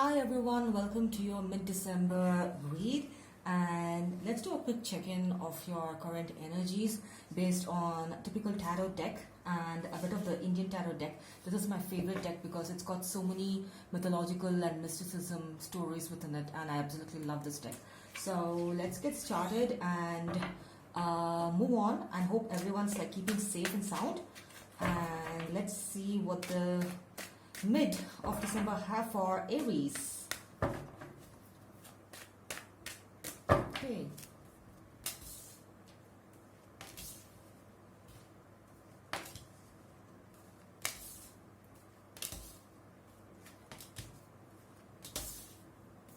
Hi everyone, welcome to your mid-December read, and let's do a quick check-in of your current energies based on typical tarot deck and a bit of the Indian tarot deck. This is my favorite deck because it's got so many mythological and mysticism stories within it, and I absolutely love this deck. So let's get started and move on, and hope everyone's like keeping safe and sound. And let's see what the mid of December have for Aries. Okay.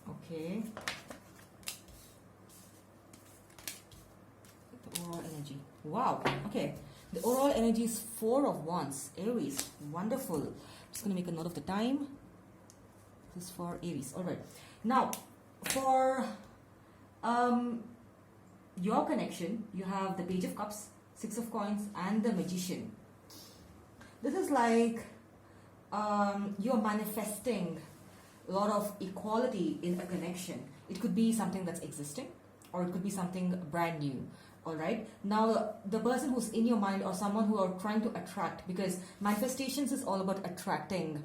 Okay. The overall energy. Wow. Okay. The overall energy is 4 of Wands. Aries. Wonderful. Just going to make a note of the time. This is for Aries. All right. Now, for your connection, you have the Page of Cups, 6 of Coins, and the Magician. This is like you're manifesting a lot of equality in a connection. It could be something that's existing, or it could be something brand new. All right. Now, the person who's in your mind or someone who are trying to attract, because manifestations is all about attracting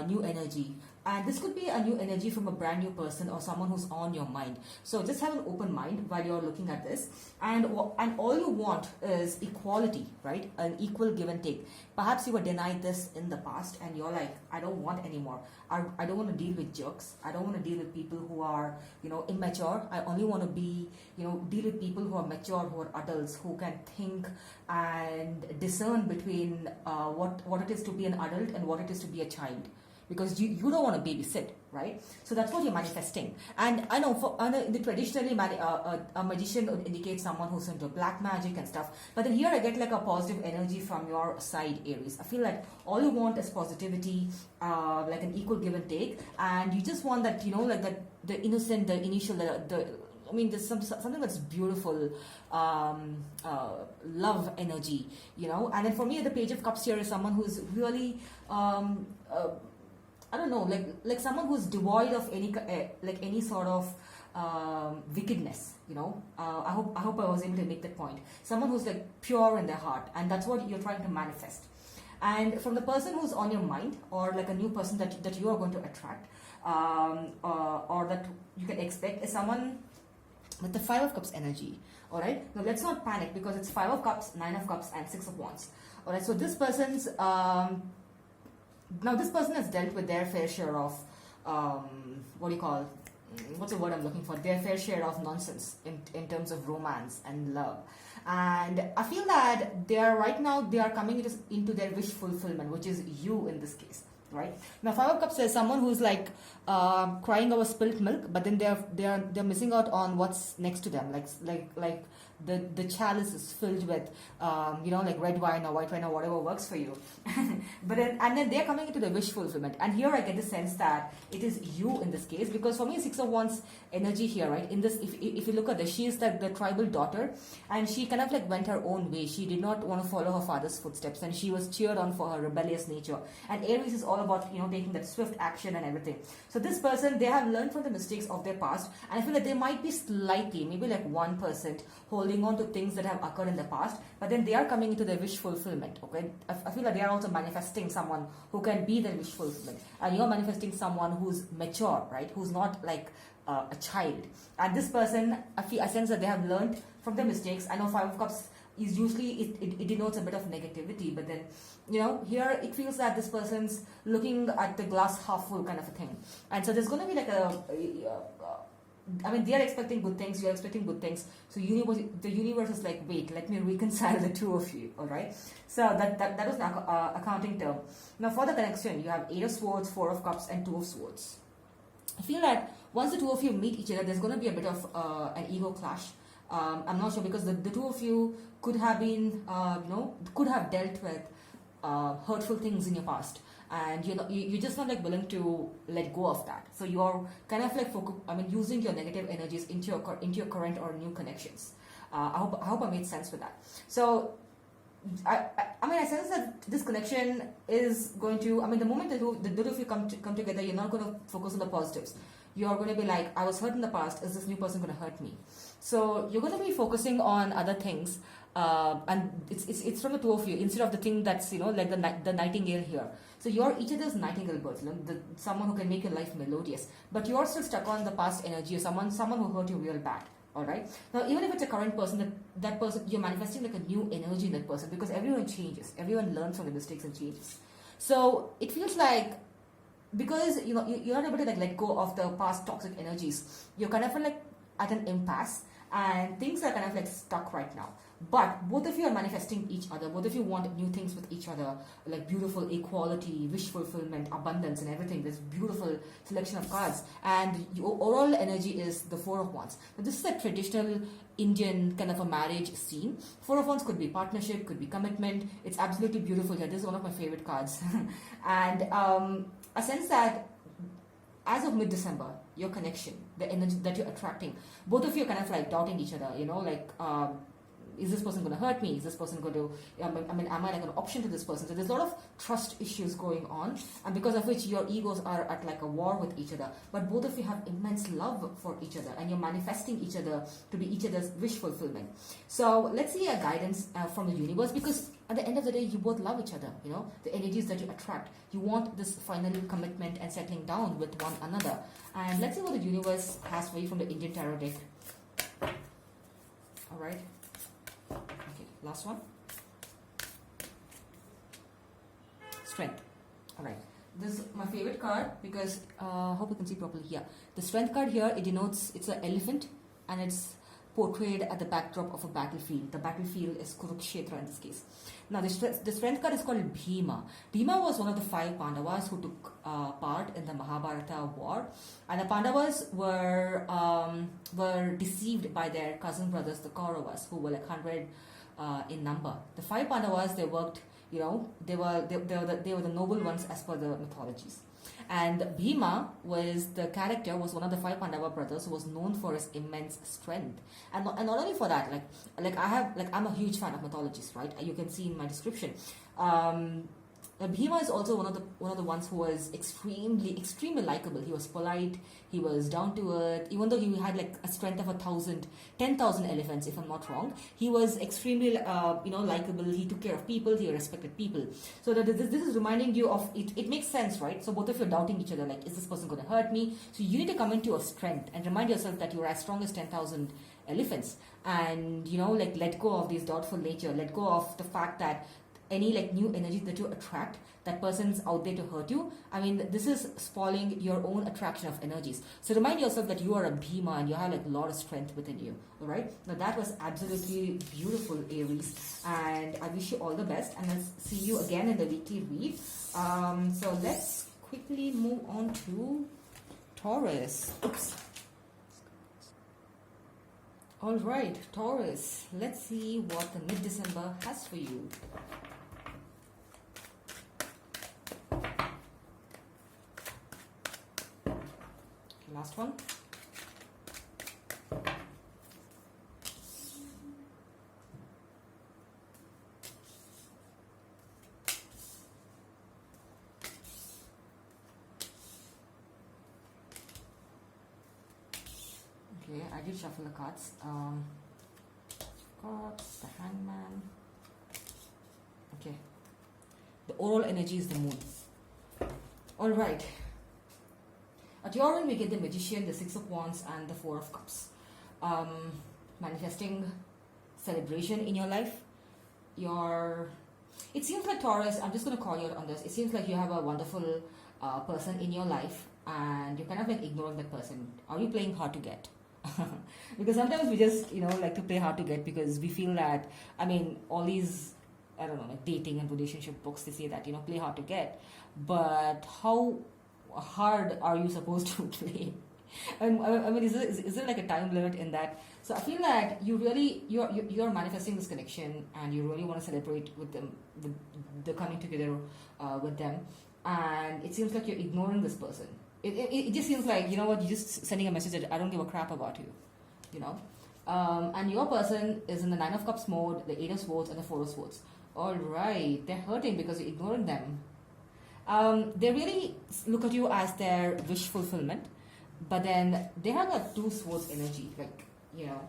new energy. And this could be a new energy from a brand new person or someone who's on your mind. So just have an open mind while you're looking at this. And all you want is equality, right? An equal give and take. Perhaps you were denied this in the past and you're like, I don't want anymore. I don't want to deal with jerks. I don't want to deal with people who are, immature. I only want to be, deal with people who are mature, who are adults, who can think and discern between what it is to be an adult and what it is to be a child. Because you don't want to babysit, right? So that's what you're manifesting. And I know traditionally a magician would indicate someone who's into black magic and stuff. But then here I get like a positive energy from your side, Aries. I feel like all you want is positivity, like an equal give and take. And you just want that, like that the innocent, the initial, there's something that's beautiful, love energy, And then for me, the Page of Cups here is someone who's really, I don't know, like someone who's devoid of any sort of wickedness, I hope I was able to make that point. Someone who's like pure in their heart, and that's what you're trying to manifest. And from the person who's on your mind, or like a new person that you are going to attract, or that you can expect, is someone with the 5 of Cups energy. All right. Now let's not panic, because it's 5 of Cups, 9 of Cups, and 6 of Wands. All right. So this person's now this person has dealt with their fair share of what's the word I'm looking for? Their fair share of nonsense in terms of romance and love. And I feel that they are coming into their wish fulfillment, which is you in this case. Right now, 5 of Cups is someone who's like crying over spilt milk, but then they're missing out on what's next to them. Like the chalice is filled with like red wine or white wine or whatever works for you. But then they're coming into the wish fulfillment. And here I get the sense that it is you in this case, because for me, 6 of Wands energy here, right? In this, if you look at this, she is the tribal daughter, and she kind of like went her own way. She did not want to follow her father's footsteps, and she was cheered on for her rebellious nature. And Aries is all about taking that swift action and everything. So this person, they have learned from the mistakes of their past, and I feel that they might be slightly, maybe like 1%, holding on to things that have occurred in the past, but then they are coming into their wish fulfillment. Okay, I feel like they are also manifesting someone who can be their wish fulfillment, and you're manifesting someone who's mature, right? Who's not like a child. And this person, I sense that they have learned from their mistakes. I know 5 of Cups is usually it denotes a bit of negativity, but then here it feels that this person's looking at the glass half full kind of a thing. And so there's going to be like they are expecting good things, you're expecting good things. So the universe is like, wait, let me reconcile the two of you. All right. So that was an accounting term. Now for the connection, you have 8 of Swords, 4 of Cups, and 2 of Swords. I feel that once the two of you meet each other, there's going to be a bit of an ego clash. I'm not sure, because the two of you could have been, could have dealt with hurtful things in your past, and you're just not like willing to let go of that. So you're kind of like using your negative energies into your current or new connections. I hope I made sense with that. So I mean, I sense that this connection is going to, I mean, the moment the two of you come together, you're not going to focus on the positives. You're going to be like, I was hurt in the past, is this new person going to hurt me? So you're going to be focusing on other things, and it's from the two of you, instead of the thing that's, you know, like the nightingale here. So you're each other's nightingale birds, you know, someone who can make your life melodious, but you're still stuck on the past energy, or someone who hurt you real bad. All right. Now, even if it's a current person, that person, you're manifesting like a new energy in that person, because everyone changes. Everyone learns from the mistakes and changes. So it feels like, because you know you're not able to like let go of the past toxic energies, you're kind of like at an impasse, and things are kind of like stuck right now. But both of you are manifesting each other. Both of you want new things with each other, like beautiful equality, wish fulfillment, abundance, and everything. This beautiful selection of cards, and your overall energy is the Four of Wands. Now, this is a traditional Indian kind of a marriage scene. Four of Wands could be partnership, could be commitment. It's absolutely beautiful here. This is one of my favorite cards, and a sense that as of mid-December, your connection, the energy that you're attracting, both of you are kind of like doubting each other. You know, like. Is this person going to hurt me? Is this person going to, I mean, am I like an option to this person? So there's a lot of trust issues going on, and because of which your egos are at like a war with each other. But both of you have immense love for each other, and you're manifesting each other to be each other's wish fulfillment. So let's see a guidance from the universe, because at the end of the day, you both love each other. You know, the energies that you attract. You want this final commitment and settling down with one another. And let's see what the universe has for you from the Indian Tarot deck. All right. Okay, last one. Strength. All right. This is my favorite card, because hope you can see properly here. The Strength card here, it denotes, it's an elephant, and it's portrayed at the backdrop of a battlefield. The battlefield is Kurukshetra in this case. Now, the Strength card is called Bhima. Bhima was one of the 5 Pandavas who took part in the Mahabharata war, and the Pandavas were deceived by their cousin brothers, the Kauravas, who were like 100 in number. The 5 Pandavas, they worked, you know, they were the noble ones as per the mythologies. And Bhima was one of the 5 Pandava brothers who was known for his immense strength. And not only for that, I'm a huge fan of mythologies, right? You can see in my description. Bhima is also one of the ones who was extremely likable. He was polite. He was down to earth. Even though he had like a strength of 10,000 elephants, if I'm not wrong, he was extremely likable. He took care of people. He respected people. So this is reminding you of it. It makes sense, right? So both of you are doubting each other. Like, is this person going to hurt me? So you need to come into your strength and remind yourself that you are as strong as 10,000 elephants. And let go of this doubtful nature. Let go of the fact that any like new energy that you attract, that person's out there to hurt you. I mean, this is spoiling your own attraction of energies. So remind yourself that you are a Bhima and you have like a lot of strength within you. All right. Now that was absolutely beautiful, Aries, and I wish you all the best. And I'll see you again in the weekly read. So let's quickly move on to Taurus. Oops. All right, Taurus. Let's see what the mid-December has for you. Last one. Okay, I did shuffle the cards. Cards, the Hangman. Okay. The overall energy is the moon. All right. At your end, we get the Magician, the Six of Wands, and the Four of Cups. Manifesting celebration in your life. It seems like, Taurus, I'm just going to call you out on this. It seems like you have a wonderful person in your life, and you're kind of like ignoring that person. Are you playing hard to get? Because sometimes we just, like to play hard to get, because we feel that, all these, I don't know, like dating and relationship books, they say that, play hard to get. But how hard are you supposed to play? Is there like a time limit in that? So I feel that you're manifesting this connection, and you really want to celebrate with them, with the coming together with them, and it seems like you're ignoring this person. It just seems like, you're just sending a message that I don't give a crap about you, and your person is in the Nine of Cups mode, the Eight of Swords, and the Four of Swords. All right, they're hurting because you're ignoring them. They really look at you as their wish fulfillment, but then they have a two swords energy. Like, you know,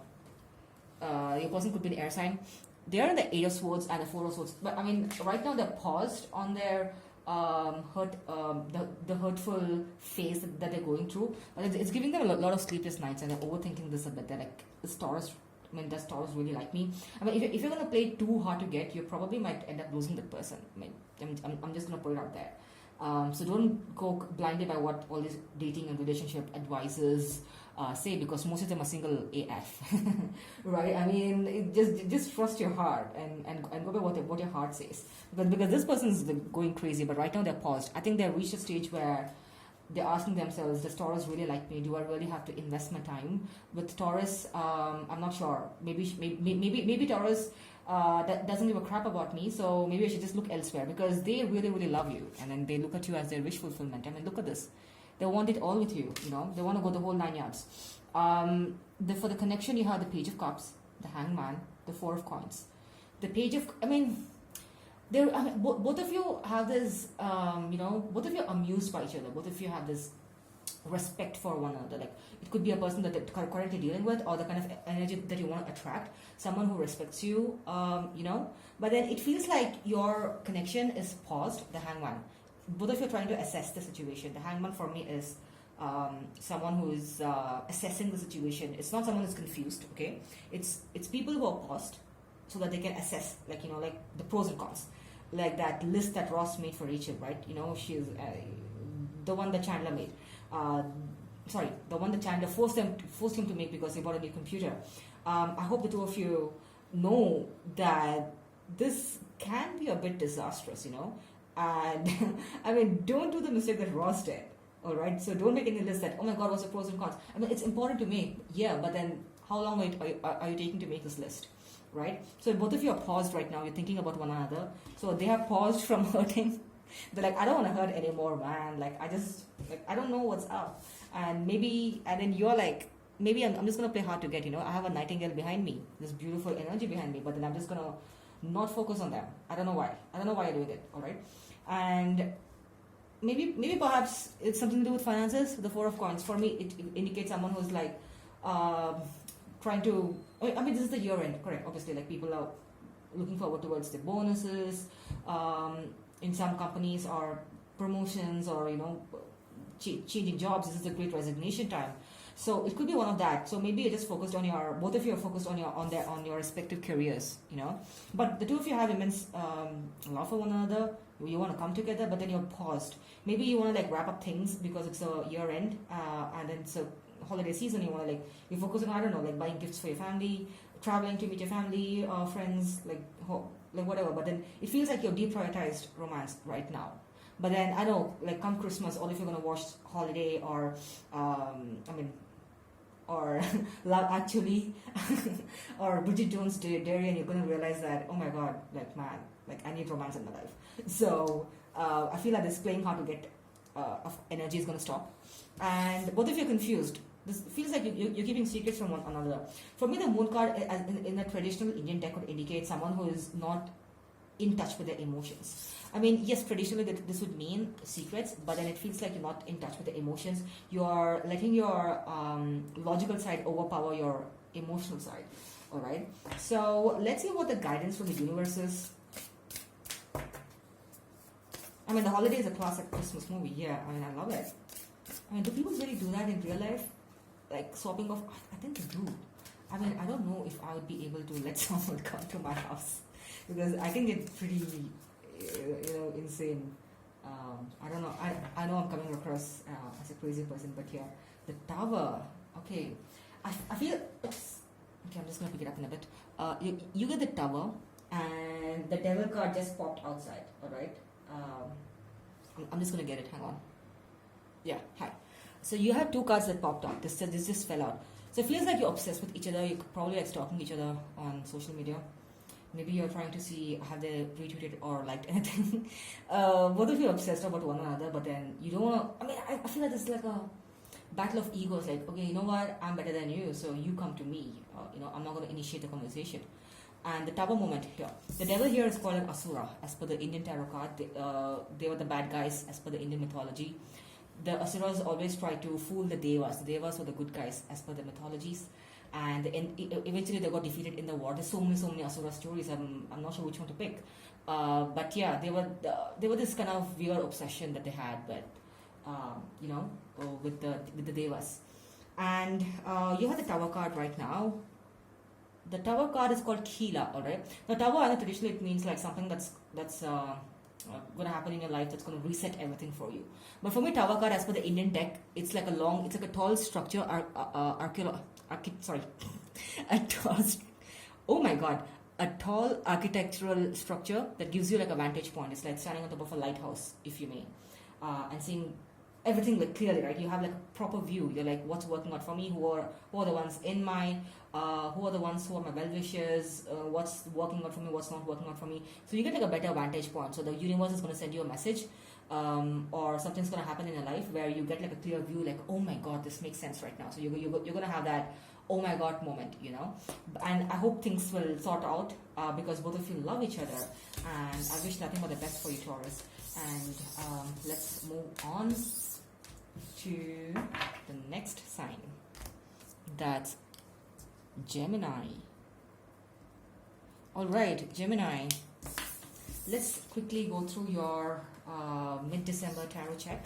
your person could be an air sign. They're in the 8 of swords and the 4 of swords. But I mean, right now they're paused on their the hurtful phase that they're going through. But it's giving them a lot of sleepless nights, and they're overthinking this a bit. They're like, this Taurus, I mean, does Taurus really like me? I mean, if you're going to play too hard to get, you probably might end up losing the person. I mean, I'm just going to put it out there. So don't go blinded by what all these dating and relationship advisors say, because most of them are single AF, right? I mean, just trust your heart and go by what your heart says. Because this person is going crazy, but right now they're paused. I think they've reached a stage where they're asking themselves, does Taurus really like me? Do I really have to invest my time with Taurus? I'm not sure. Maybe Taurus that doesn't give a crap about me, so maybe I should just look elsewhere, because they really love you, and then they look at you as their wish fulfillment. I mean, look at this. They want it all with you, you know. They want to go the whole 9 yards. For the connection, you have the Page of Cups, the Hangman, the Four of Coins, the Page of... I mean, both of you have this, you know, both of you are amused by each other. Both of you have this respect for one another. Like, it could be a person that you're currently dealing with, or the kind of energy that you want to attract, someone who respects you, you know. But then it feels like your connection is paused, the Hangman. Both of you are trying to assess the situation. The Hangman for me is someone who is assessing the situation. It's not someone who's confused, okay? It's people who are paused so that they can assess, like, you know, like the pros and cons. Like that list that Ross made for Rachel, right? You know, she's the one that Chandler made. The one that Chandler forced him to make because he bought a new computer. I hope the two of you know that this can be a bit disastrous, you know. And I mean, don't do the mistake that Ross did. All right, so don't make any list that, oh my God, what's the pros and cons? I mean, it's important to make, yeah, but then how long are you taking to make this list, right? So both of you are paused right now. You're thinking about one another. So they have paused from hurting. They're like, I don't want to hurt anymore, man. Like, I don't know what's up. And then you're like, maybe I'm just going to play hard to get, you know. I have a nightingale behind me, this beautiful energy behind me, but then I'm just going to not focus on them. I don't know why. I don't know why you're doing it, all right? And maybe perhaps it's something to do with finances. The Four of Coins, for me, it indicates someone who's like trying to... I mean, this is the year end, correct? Obviously, like, people are looking forward towards the bonuses, in some companies, or promotions, or, you know, changing jobs. This is the great resignation time. So it could be one of that. So maybe you're just focused on both of you are focused on your respective careers, you know. But the two of you have immense love for one another. You want to come together, but then you're paused. Maybe you want to like wrap up things because it's a year end, and then it's a holiday season. You want to you focus on, I don't know, like buying gifts for your family, traveling to meet your family, friends, like whatever. But then it feels like you're deprioritized romance right now. But then I know, like, come Christmas, or if you're gonna watch Holiday or or Love Actually or Bridget Jones' Diary, and you're gonna realize that, oh my God, like, man, like, I need romance in my life. So I feel like this playing hard to get of energy is gonna stop, and both of you are confused. This feels like you're keeping secrets from one another. For me, the moon card in a traditional Indian deck would indicate someone who is not in touch with their emotions. I mean, yes, traditionally this would mean secrets, but then it feels like you're not in touch with the emotions. You're letting your logical side overpower your emotional side. All right. So let's see what the guidance from the universe is. I mean, The Holiday is a classic Christmas movie. Yeah, I mean, I love it. I mean, do people really do that in real life? Like swapping off? I think they do. I mean, I don't know if I would be able to let someone come to my house, because I think it's pretty, insane. I don't know. I know I'm coming across as a crazy person, but yeah, the Tower. Okay, I feel it's okay. I'm just gonna pick it up in a bit. You get the Tower, and the Devil card just popped outside. All right. I'm just gonna get it. Hang on. Yeah. Hi. So you have two cards that popped out. This just fell out. So it feels like you're obsessed with each other. You're probably like stalking each other on social media. Maybe you're trying to see have they retweeted or liked anything. Both of you are obsessed about one another, but then you don't want to... I mean, I feel like this is like a battle of egos. Like, okay, you know what? I'm better than you, so you come to me. I'm not going to initiate the conversation. And the Tower moment here. The devil here is called an Asura as per the Indian tarot card. They were the bad guys as per the Indian mythology. The Asuras always try to fool the Devas. The Devas were the good guys as per the mythologies. And eventually they got defeated in the war. There's so many Asura stories. I'm not sure which one to pick. But yeah, they were this kind of weird obsession that they had with, with the Devas. And you have the Tower card right now. The Tower card is called Kila, alright? Now Tower, I know traditionally it means like something that's going to happen in your life that's going to reset everything for you. But for me, Tower card as per the Indian deck, it's like a tall structure, a tall architectural structure that gives you like a vantage point. It's like standing on top of a lighthouse, if you may, and seeing everything like clearly, right? You have like a proper view. You're like, what's working out for me? Who are the ones in my who are the ones who are my well-wishers, what's working out for me, what's not working out for me. So you get like a better vantage point. So the universe is going to send you a message, or something's going to happen in your life where you get like a clear view, like, oh my god, this makes sense right now. So you're going to have that oh my god moment, and I hope things will sort out, because both of you love each other, and I wish nothing but the best for you, Taurus. And let's move on to the next sign. That's Gemini. Alright, Gemini. Let's quickly go through your mid-December tarot check.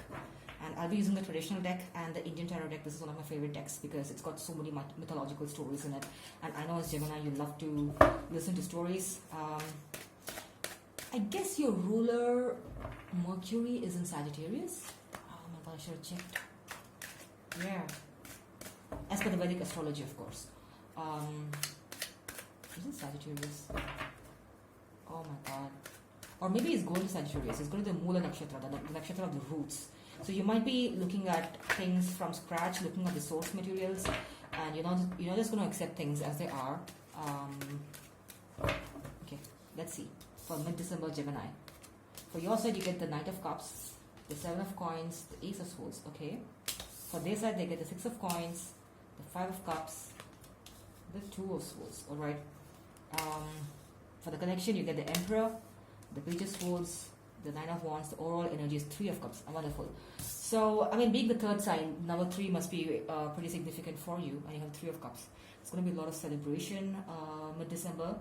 And I'll be using the traditional deck and the Indian tarot deck. This is one of my favorite decks because it's got so many mythological stories in it. And I know as Gemini, you love to listen to stories. I guess your ruler, Mercury, is in Sagittarius. Oh my god, I should have checked. Yeah. As per the Vedic astrology, of course. Is it Sagittarius? Oh my god. Or maybe it's going to Sagittarius. It's going to the Mula Nakshatra, the Nakshatra of the roots. So you might be looking at things from scratch, looking at the source materials, and you're not just going to accept things as they are. Okay, let's see. For mid-December, Gemini. For your side, you get the Knight of Cups, the 7 of Coins, the Ace of Swords. Okay. For their side, they get the 6 of Coins, the 5 of Cups, the 2 of Swords. All right. For the connection, you get the Emperor, the Page of Swords, the 9 of Wands. The overall energy is 3 of Cups. Wonderful. So, I mean, being the third sign, number 3 must be pretty significant for you, and you have 3 of Cups. It's going to be a lot of celebration mid-December.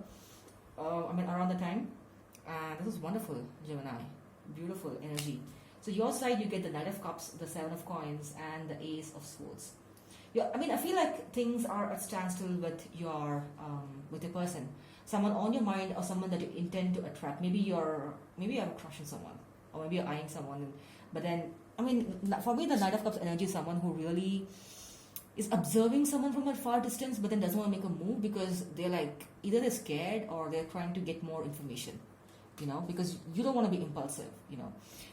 Around the time. This is wonderful, Gemini. Beautiful energy. So your side, you get the Knight of Cups, the 7 of Coins, and the Ace of Swords. Yeah, I feel like things are at standstill with your person. Someone on your mind, or someone that you intend to attract. Maybe you have a crush on someone, or maybe you're eyeing someone. But then, for me, the Knight of Cups energy is someone who really is observing someone from a far distance, but then doesn't want to make a move because they're like, either they're scared or they're trying to get more information. Because you don't want to be impulsive,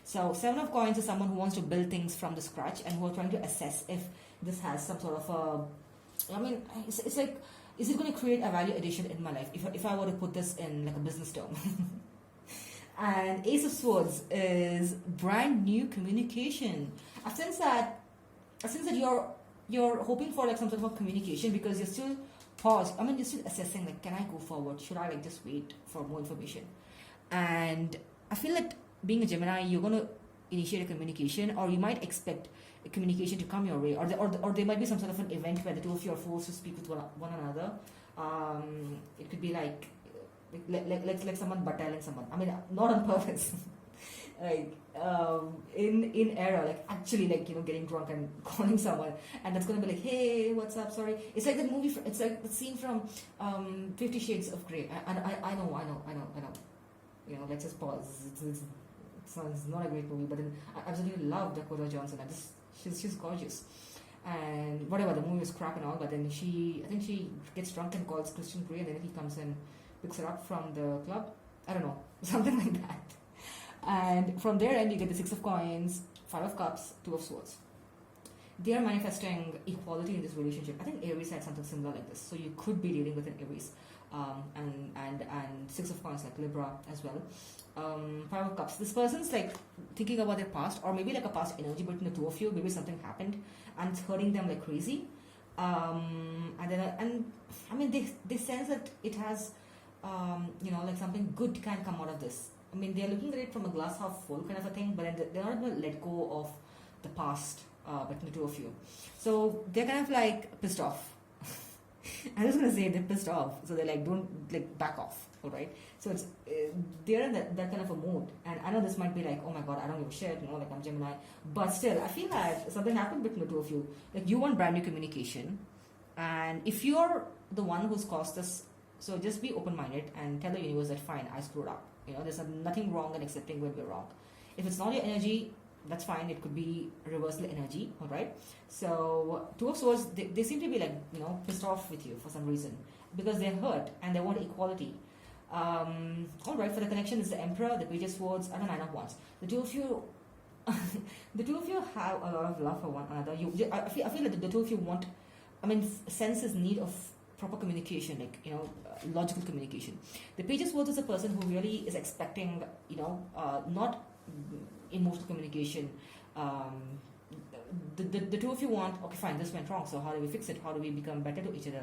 So 7 of Coins is someone who wants to build things from the scratch and who are trying to assess if this has some sort of it's like, is it going to create a value addition in my life if I were to put this in like a business term? And Ace of Swords is brand new communication. I sense that you're hoping for like some sort of communication because you're still paused. You're still assessing, like, can I go forward? Should I like just wait for more information? And I feel like being a Gemini, you're going to initiate a communication, or you might expect a communication to come your way, or there might be some sort of an event where the two of you are forced to speak with one another. It could be like someone battling someone. Not on purpose. In error, like actually, getting drunk and calling someone, and that's gonna be like, hey, what's up? Sorry. It's like the movie. It's like the scene from 50 Shades of Grey. I know. Let's just pause. It's not a great movie, but then I absolutely love Dakota Johnson. She's gorgeous, and whatever, the movie was crap and all, but then I think she gets drunk and calls Christian Grey, and then he comes and picks her up from the club. I don't know, something like that. And from their end, you get the 6 of Coins, 5 of Cups, 2 of Swords. They are manifesting equality in this relationship. I think Aries had something similar like this, so you could be dealing with an Aries. And 6 of Coins, like Libra as well. 5 of Cups. This person's like thinking about their past, or maybe like a past energy between the two of you. Maybe something happened and it's hurting them like crazy. They sense that it has like something good can come out of this. I mean, they're looking at it from a glass half full kind of a thing, but they're not going to let go of the past between the two of you. So they're kind of like pissed off. I'm just gonna say they're pissed off, so they're like, don't like back off, all right? So it's they're in that kind of a mood, and I know this might be like, oh my god, I don't give a shit, like I'm Gemini, but still, I feel like something happened between the two of you. Like you want brand new communication, and if you're the one who's caused this, so just be open-minded and tell the universe that fine, I screwed up. There's nothing wrong in accepting when we're wrong. If it's not your energy, that's fine. It could be reversal energy, all right? So Two of Swords, they seem to be like, pissed off with you for some reason because they're hurt and they want equality. All right, for the connection, it's the Emperor, the Page of Swords, and the Nine of Wands. The two of you, the two of you have a lot of love for one another. I feel like the two of you want, sense this need of proper communication, like, logical communication. The Page of Swords is a person who really is expecting, not emotional communication. The two of you want, okay, fine, this went wrong, so how do we fix it? How do we become better to each other?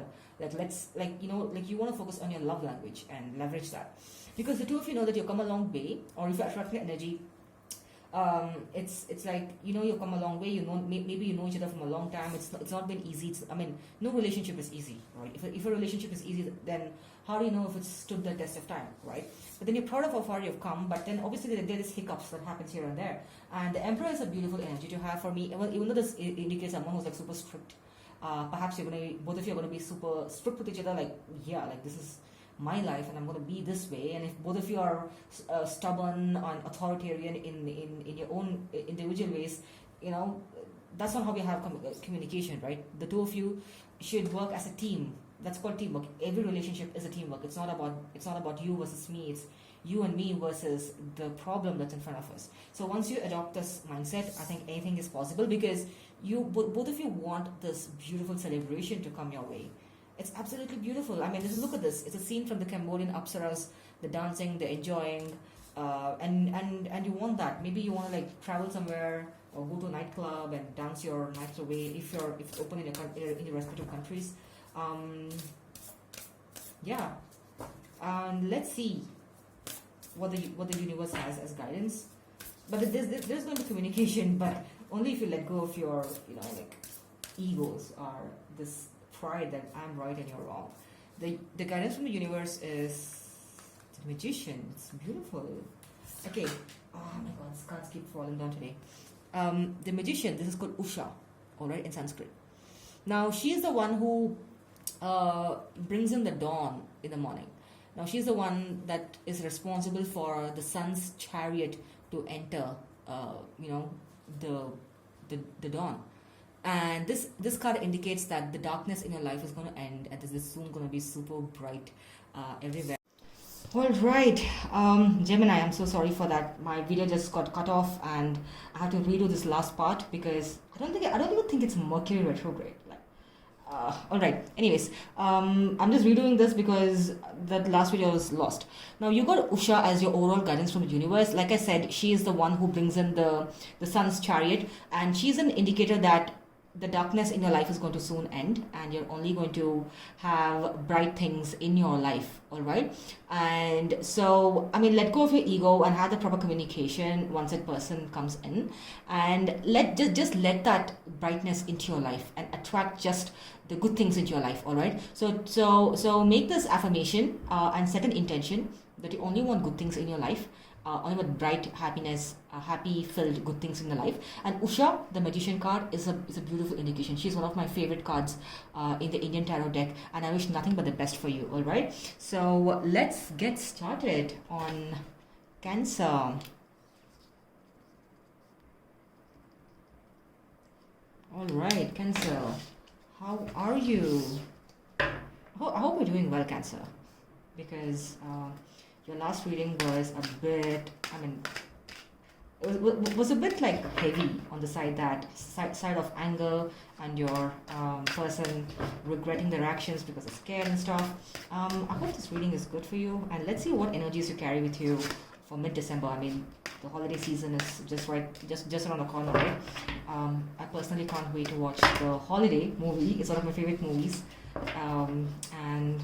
You want to focus on your love language and leverage that, because the two of you know that you've come a long way, or if you're attracting energy, it's like, you've come a long way, maybe you know each other from a long time. It's not been easy. No relationship is easy, right? If a relationship is easy, then how do you know if it's stood the test of time, right? But then you're proud of how far you've come, but then obviously there is hiccups that happens here and there. And the Emperor is a beautiful energy to have for me, even though this indicates someone who's like super strict. Perhaps both of you are going to be super strict with each other, like, yeah, like this is my life and I'm going to be this way. And if both of you are stubborn and authoritarian in your own individual ways, that's not how we have communication, right? The two of you should work as a team. That's called teamwork. Every relationship is a teamwork. It's not about you versus me. It's you and me versus the problem that's in front of us. So once you adopt this mindset, I think anything is possible, because both of you want this beautiful celebration to come your way. It's absolutely beautiful. Look at this. It's a scene from the Cambodian Apsaras, the dancing, the enjoying, and you want that. Maybe you want to like travel somewhere or go to a nightclub and dance your nights away if it's open in your respective countries. Yeah. And let's see what the universe has as guidance. But there's going to be communication, but only if you let go of your egos or this pride that I'm right and you're wrong. The guidance from the universe is the Magician. It's beautiful. Okay. Oh my god, these cards keep falling down today. The Magician, this is called Usha, alright, in Sanskrit. Now she is the one who brings in the dawn in the morning. Now she's the one that is responsible for the sun's chariot to enter the dawn. And this card indicates that the darkness in your life is going to end, and this is soon going to be super bright everywhere. All right, Gemini, I'm so sorry for that. My video just got cut off, and I have to redo this last part because I don't even think it's Mercury retrograde. All right. Anyways, I'm just redoing this because that last video was lost. Now you got Usha as your overall guidance from the universe. Like I said, she is the one who brings in the sun's chariot, and she's an indicator that the darkness in your life is going to soon end, and you're only going to have bright things in your life. All right. And so, let go of your ego and have the proper communication once that person comes in, and just let that brightness into your life and attract just the good things into your life. All right. So make this affirmation and set an intention that you only want good things in your life. Only with bright happiness, happy filled good things in the life. And Usha, the Magician card, is a beautiful indication. She's one of my favorite cards in the Indian Tarot deck, and I wish nothing but the best for you. All right, so let's get started on Cancer. All right, Cancer, how are you? I hope you're doing well, Cancer, because your last reading was a bit, it was a bit like heavy on the side of anger and your person regretting their actions because they're scared and stuff. I hope this reading is good for you, and let's see what energies you carry with you for mid-December. The holiday season is just around the corner, right? I personally can't wait to watch the Holiday movie. It's one of my favorite movies, and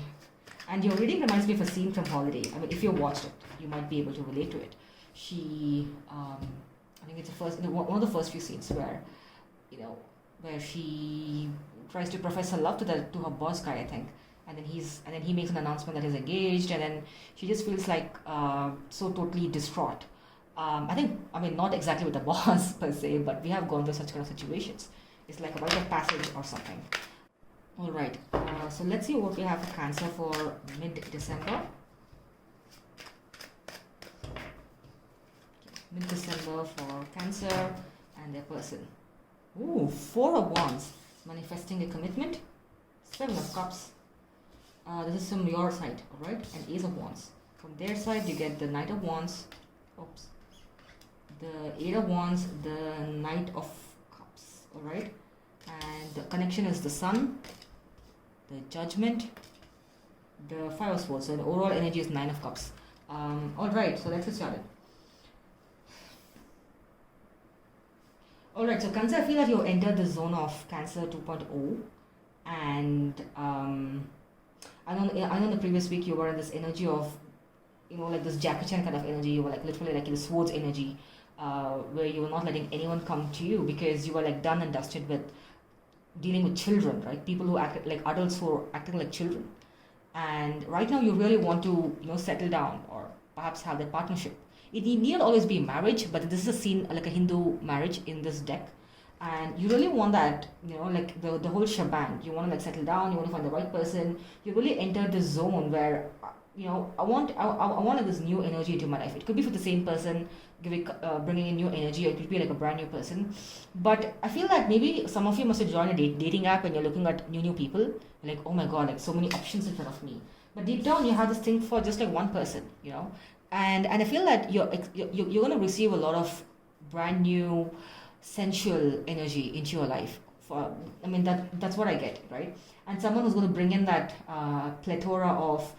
And your reading reminds me of a scene from Holiday. I mean, if you watched it, you might be able to relate to it. She, I think it's one of the first few scenes where, where she tries to profess her love to her boss guy, I think. And then he makes an announcement that he's engaged, and then she just feels like so totally distraught. I mean, not exactly with the boss per se, but we have gone through such kind of situations. It's like a rite of passage or something. All right, so let's see what we have for Cancer for mid-December. Mid-December for Cancer and their person. Ooh, 4 of Wands, manifesting a commitment. 7 of Cups. This is from your side, all right? And Ace of Wands. From their side, you get the Knight of Wands. Oops. The 8 of Wands, the Knight of Cups, all right? And the connection is the Sun, the Judgment, the 5 of Swords. So the overall energy is 9 of Cups. All right, so let's get started. All right, so Cancer, I feel that you entered the zone of Cancer 2.0, and I know in the previous week you were in this energy of, like this Jackie Chan kind of energy. You were like literally like in the swords energy, where you were not letting anyone come to you because you were like done and dusted with dealing with children, right? People who act like adults who are acting like children. And right now you really want to, settle down or perhaps have that partnership. It need not always be marriage, but this is a scene like a Hindu marriage in this deck. And you really want that, like the whole shebang. You want to like settle down, you want to find the right person. You really enter this zone where, I want like this new energy into my life. It could be for the same person, bringing in new energy, or it could be like a brand new person. But I feel that maybe some of you must have joined a dating app and you're looking at new people. Like, oh my God, like so many options in front of me. But deep down, you have this thing for just like one person, And I feel that you're going to receive a lot of brand new sensual energy into your life. That's what I get, right? And someone who's going to bring in that plethora of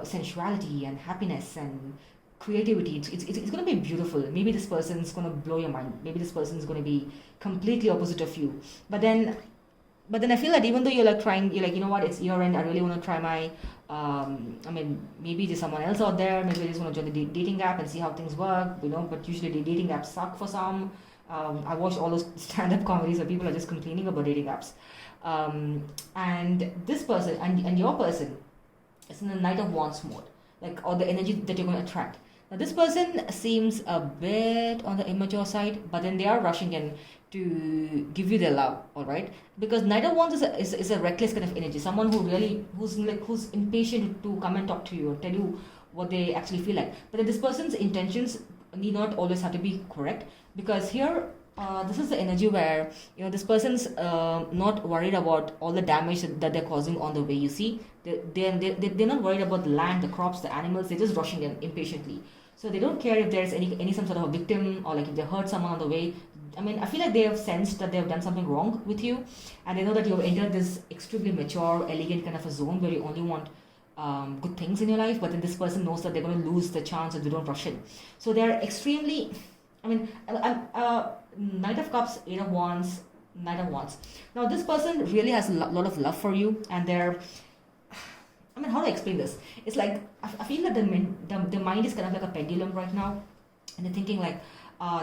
sensuality and happiness and creativity. It's going to be beautiful. Maybe this person's going to blow your mind. Maybe this person's going to be completely opposite of you. But then I feel that even though you're like trying, you're like, what, it's year end, I really want to try my maybe there's someone else out there, maybe I just want to join the dating app and see how things work, but usually the dating apps suck for some. I watched all those stand-up comedies where people are just complaining about dating apps. And this person and your person is in the Knight of Wands mode, or the energy that you're going to attract. Now this person seems a bit on the immature side, but then they are rushing in to give you their love, all right? Because Knight of Wands is a reckless kind of energy, someone who's impatient to come and talk to you or tell you what they actually feel like. But then this person's intentions need not always have to be correct, because here this is the energy where this person's not worried about all the damage that they're causing on the way. You see, they're not worried about the land, the crops, the animals. They're just rushing in impatiently. So they don't care if there's any some sort of a victim, or like if they hurt someone on the way. I feel like they have sensed that they have done something wrong with you, and they know that you have entered this extremely mature, elegant kind of a zone where you only want good things in your life. But then this person knows that they're going to lose the chance if they don't rush in. So they're extremely, Knight of Cups, 8 of Wands, Knight of Wands. Now this person really has a lot of love for you, and they're, how do I explain this? It's like, I feel that the mind is kind of like a pendulum right now, and they're thinking like,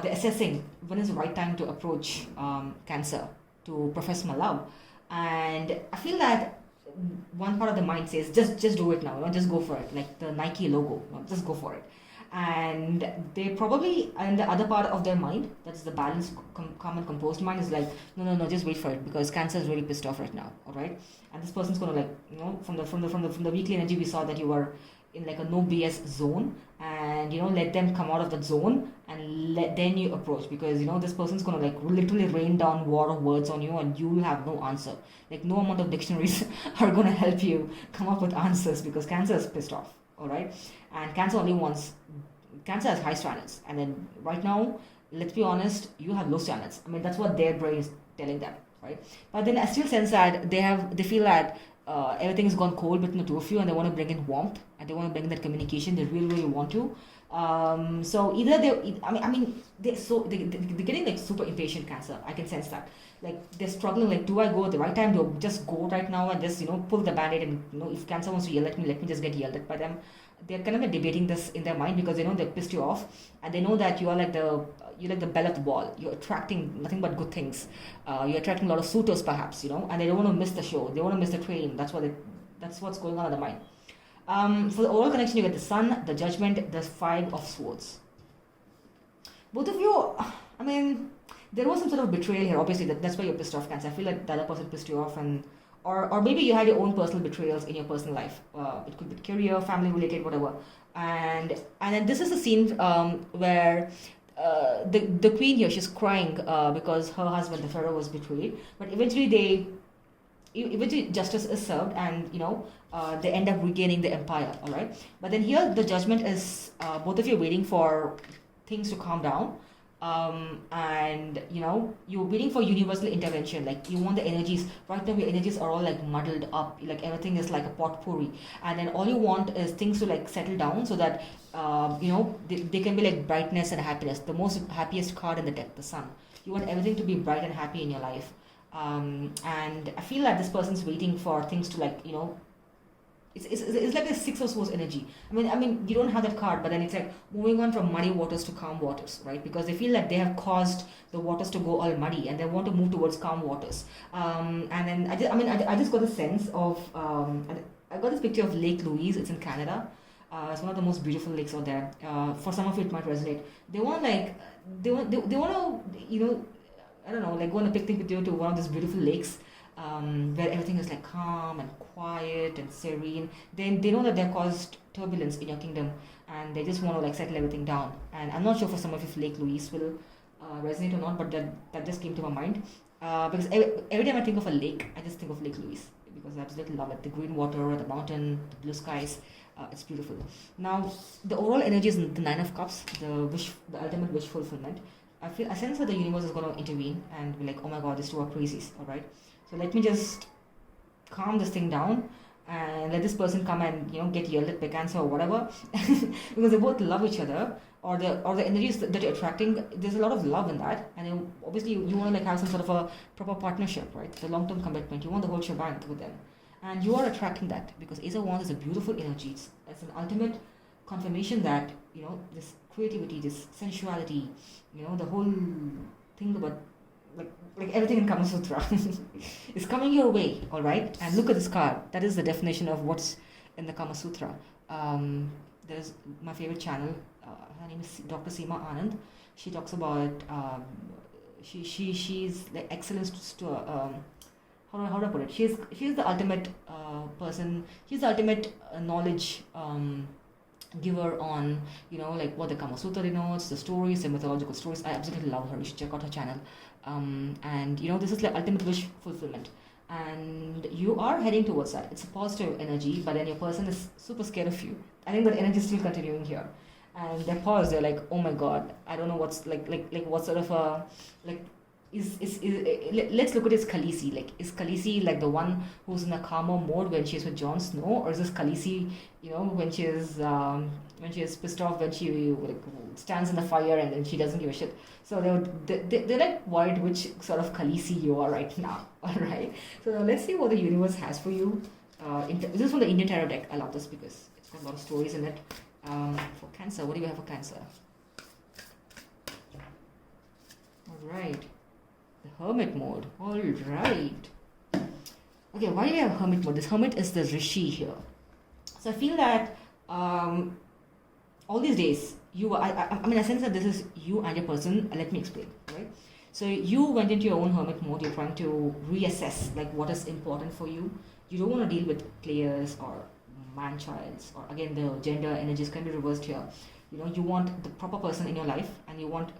they're assessing when is the right time to approach Cancer to profess my love. And I feel that one part of the mind says, just do it now, just go for it, like the Nike logo, just go for it. And they probably, and the other part of their mind, that's the balanced, calm and composed mind, is like, no, just wait for it, because Cancer is really pissed off right now, all right? And this person's gonna like, from the weekly energy, we saw that you were in like a no BS zone, and let them come out of that zone, and then you approach, because this person's gonna like literally rain down war of words on you, and you will have no answer. Like no amount of dictionaries are gonna help you come up with answers, because Cancer is pissed off, all right? And Cancer has high standards, and then right now, let's be honest, you have low standards. That's what their brain is telling them, right? But then I still sense that they feel that everything has gone cold between the two of you, and they want to bring in warmth, and they want to bring in that communication. They really want to. So either they're getting like super impatient, Cancer. I can sense that. Like they're struggling. Like, do I go at the right time? Do I just go right now and just pull the band-aid, and if Cancer wants to yell at me, let me just get yelled at by them. They're kind of like debating this in their mind because they know they've pissed you off, and they know that you're like the belle of the ball. You're attracting nothing but good things. You're attracting a lot of suitors, perhaps, and they don't want to miss the show. They want to miss the train. That's what's going on in the mind. For the overall connection, you get the Sun, the Judgment, the Five of Swords. Both of you, there was some sort of betrayal here. Obviously, that's why you're pissed off, Cancer. I feel like the other person pissed you off, or maybe you had your own personal betrayals in your personal life. It could be career, family related, whatever. And then this is a scene where the queen here, she's crying because her husband, the pharaoh, was betrayed. But eventually justice is served, and they end up regaining the empire. All right. But then here the judgment is both of you waiting for things to calm down. And you're waiting for universal intervention. Like, you want the energies. Right now your energies are all like muddled up, like everything is like a potpourri, and then all you want is things to like settle down so that they can be like brightness and happiness. The most happiest card in the deck, the Sun. You want everything to be bright and happy in your life. And I feel like this person's waiting for things to like it's like a Six of Swords energy. I mean, you don't have that card, but then it's like moving on from muddy waters to calm waters, right? Because they feel like they have caused the waters to go all muddy, and they want to move towards calm waters. And then I just got a sense of I got this picture of Lake Louise. It's in Canada. It's one of the most beautiful lakes out there. For some of you, it might resonate. They want to I don't know, like go on a picnic with you to one of these beautiful lakes. Where everything is like calm and quiet and serene. Then they know that they've caused turbulence in your kingdom, and they just want to like settle everything down. And I'm not sure for some of you if Lake Louise will resonate or not, but that just came to my mind because every time I think of a lake, I just think of Lake Louise because I absolutely love it. The green water, the mountain, the blue skies. It's beautiful. Now the overall energy is the Nine of Cups, the ultimate wish fulfillment. I sense that the universe is going to intervene and be like, oh my god, these two are crazies. All right. So let me just calm this thing down and let this person come and get yelled at by Cancer or whatever because they both love each other, or the energies that you're attracting. There's a lot of love in that, and obviously you want to like have some sort of a proper partnership, right? The long-term commitment. You want the whole shebang with them, and you are attracting that because Ace of Wands is a beautiful energy. It's an ultimate confirmation that this creativity, this sensuality, the whole thing about like everything in Kama Sutra is coming your way, all right? And look at this card. That is the definition of what's in the Kama Sutra. There's my favorite channel. Her name is Dr. Seema Anand. She talks about she's like excellence to how do I put it? She's the ultimate person. She's the ultimate knowledge giver on like what the Kama Sutra denotes, the stories, the mythological stories. I absolutely love her. You should check out her channel. And this is like ultimate wish fulfillment, and you are heading towards that. It's a positive energy, but then your person is super scared of you. I think that energy is still continuing here, and they're paused. They're like, oh my god, I don't know what's like what sort of a let's look at his Khaleesi. Like, is Khaleesi like the one who's in a calmer mode when she's with Jon Snow, or is this Khaleesi, when she's pissed off, when she like stands in the fire and then she doesn't give a shit? So they're like worried which sort of Khaleesi you are right now. All right. So let's see what the universe has for you. This is from the Indian Tarot deck. I love this because it's got a lot of stories in it. For Cancer, what do you have for Cancer? All right. The Hermit mode. All right. Okay, why do we have Hermit mode? This Hermit is the Rishi here. So I feel that all these days, I sense that this is you and your person. Let me explain, right? So you went into your own Hermit mode. You're trying to reassess like what is important for you. You don't want to deal with players or man-childs, or again the gender energies can be reversed here. You want the proper person in your life, and you want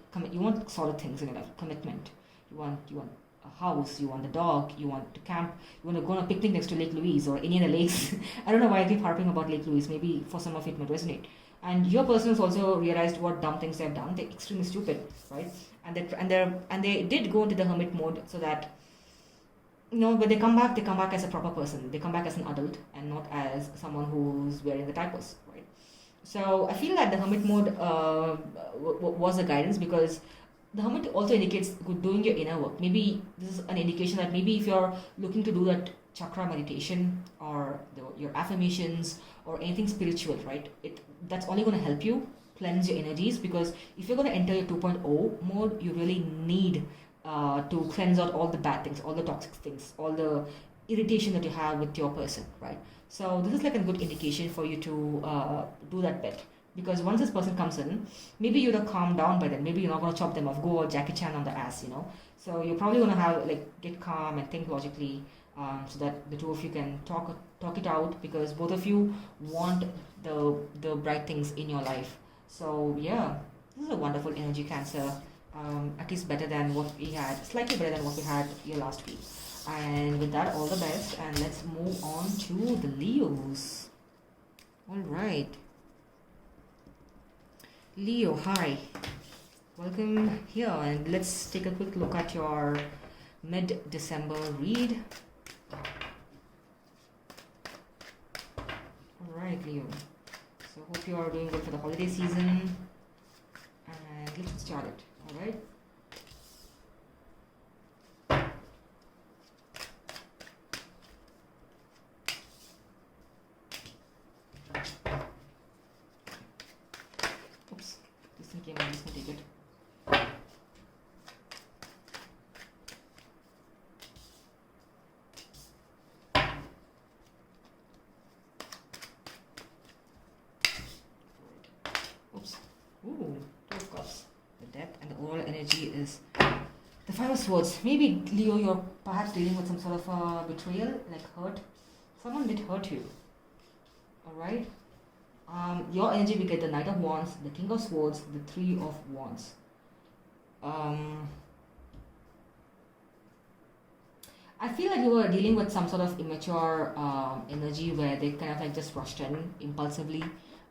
solid things in your life. Commitment. You want a house, you want the dog, you want to camp, you want to go on a picnic next to Lake Louise or any other lakes. I don't know why I keep harping about Lake Louise. Maybe for some of it might resonate. And your person has also realized what dumb things they've done. They're extremely stupid, right? And they did go into the Hermit mode so that when they come back as a proper person. They come back as an adult and not as someone who's wearing the diapers, right? So I feel that the hermit mode was a guidance, because the hermit also indicates doing your inner work. Maybe this is an indication that maybe if you're looking to do that chakra meditation or your affirmations or anything spiritual, right? That's only going to help you cleanse your energies, because if you're going to enter your 2.0 mode, you really need to cleanse out all the bad things, all the toxic things, all the irritation that you have with your person, right? So this is like a good indication for you to do that bit, because once this person comes in, maybe you're gonna calm down by then. Maybe you're not gonna chop them off, go or Jackie Chan on the ass, you know. So you're probably gonna have get calm and think logically, so that the two of you can talk it out, because both of you want the bright things in your life. So yeah, this is a wonderful energy, Cancer. At least better than what we had, slightly better than what we had here last week. And with that, all the best, and let's move on to the Leos. All right, Leo, hi, welcome here, and let's take a quick look at your mid-December read. All right, Leo, so hope you are doing good for the holiday season, and let's start it. All right. Oops, this thing came out. I'm just gonna take it. Oops. Ooh, Two of Cups. The depth and the overall energy is the Five of Swords. Maybe, Leo, you're perhaps dealing with some sort of a betrayal, like hurt. Someone did hurt you. Alright? Your energy, we get the Knight of Wands, the King of Swords, the Three of Wands. I feel like you were dealing with some sort of immature energy where they kind of just rushed in impulsively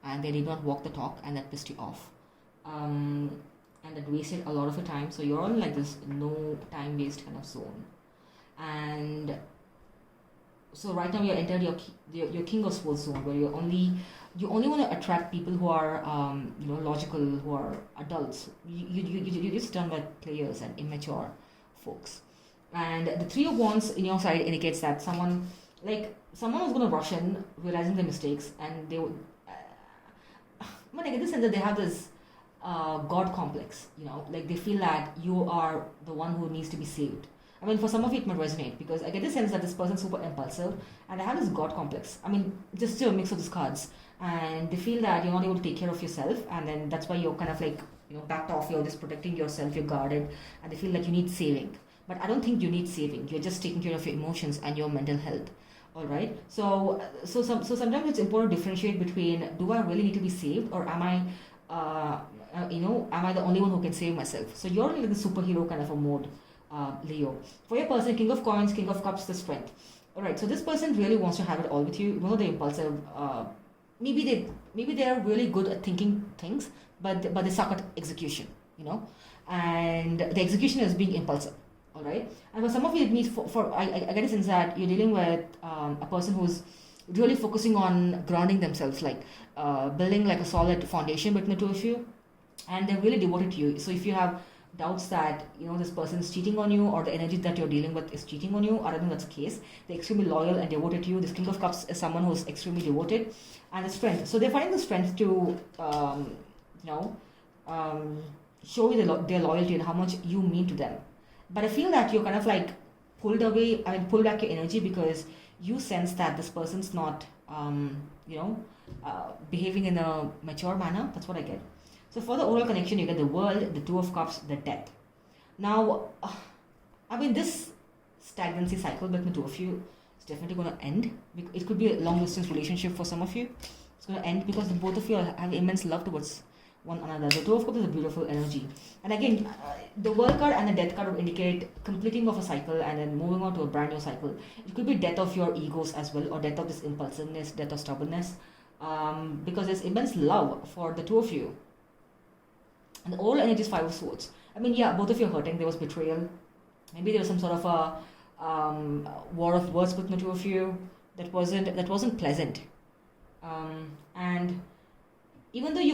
and they did not walk the talk, and that pissed you off. And that wasted a lot of your time. So you're on this no time waste kind of zone. And so right now you're entered your King of Swords zone, where you only want to attract people who are logical, who are adults. You're just done by players and immature folks. And the Three of Wands in your side indicates that someone was going to rush in, realizing their mistakes, and they would. But I get the sense that they have this God complex. They feel that you are the one who needs to be saved. I mean, for some of you it might resonate, because I get the sense that this person's super impulsive and they have this God complex. I mean, just a mix of these cards, and they feel that you're not able to take care of yourself, and then that's why you're kind of backed off. You're just protecting yourself. You're guarded, and they feel like you need saving. But I don't think you need saving. You're just taking care of your emotions and your mental health. All right. So sometimes it's important to differentiate between, do I really need to be saved, or am I, am I the only one who can save myself? So you're in the superhero kind of a mode, Leo. For your person, King of Coins, King of Cups, the Strength. All right. So this person really wants to have it all with you. Even though they're impulsive, maybe they're really good at thinking things, but they suck at execution. And the execution is being impulsive. All right, and for some of you, it means I get a sense that you're dealing with a person who's really focusing on grounding themselves, building a solid foundation between the two of you, and they're really devoted to you. So if you have doubts that this person is cheating on you, or the energy that you're dealing with is cheating on you, I don't think that's the case. They're extremely loyal and devoted to you. This King of Cups is someone who's extremely devoted, and the strength. So they're finding the strength to show you their loyalty and how much you mean to them. But I feel that you're kind of pulled back your energy, because you sense that this person's not, behaving in a mature manner. That's what I get. So for the overall connection, you get the World, the Two of Cups, the Death. Now, this stagnancy cycle between the two of you is definitely going to end. It could be a long distance relationship for some of you. It's going to end because both of you have immense love towards one another. The Two of Cups is a beautiful energy. And again, the World card and the Death card would indicate completing of a cycle and then moving on to a brand new cycle. It could be death of your egos as well, or death of this impulsiveness, death of stubbornness, because there's immense love for the two of you. And the overall energy is Five of Swords. Both of you are hurting. There was betrayal. Maybe there was some sort of a war of words between the two of you that wasn't pleasant. And even though I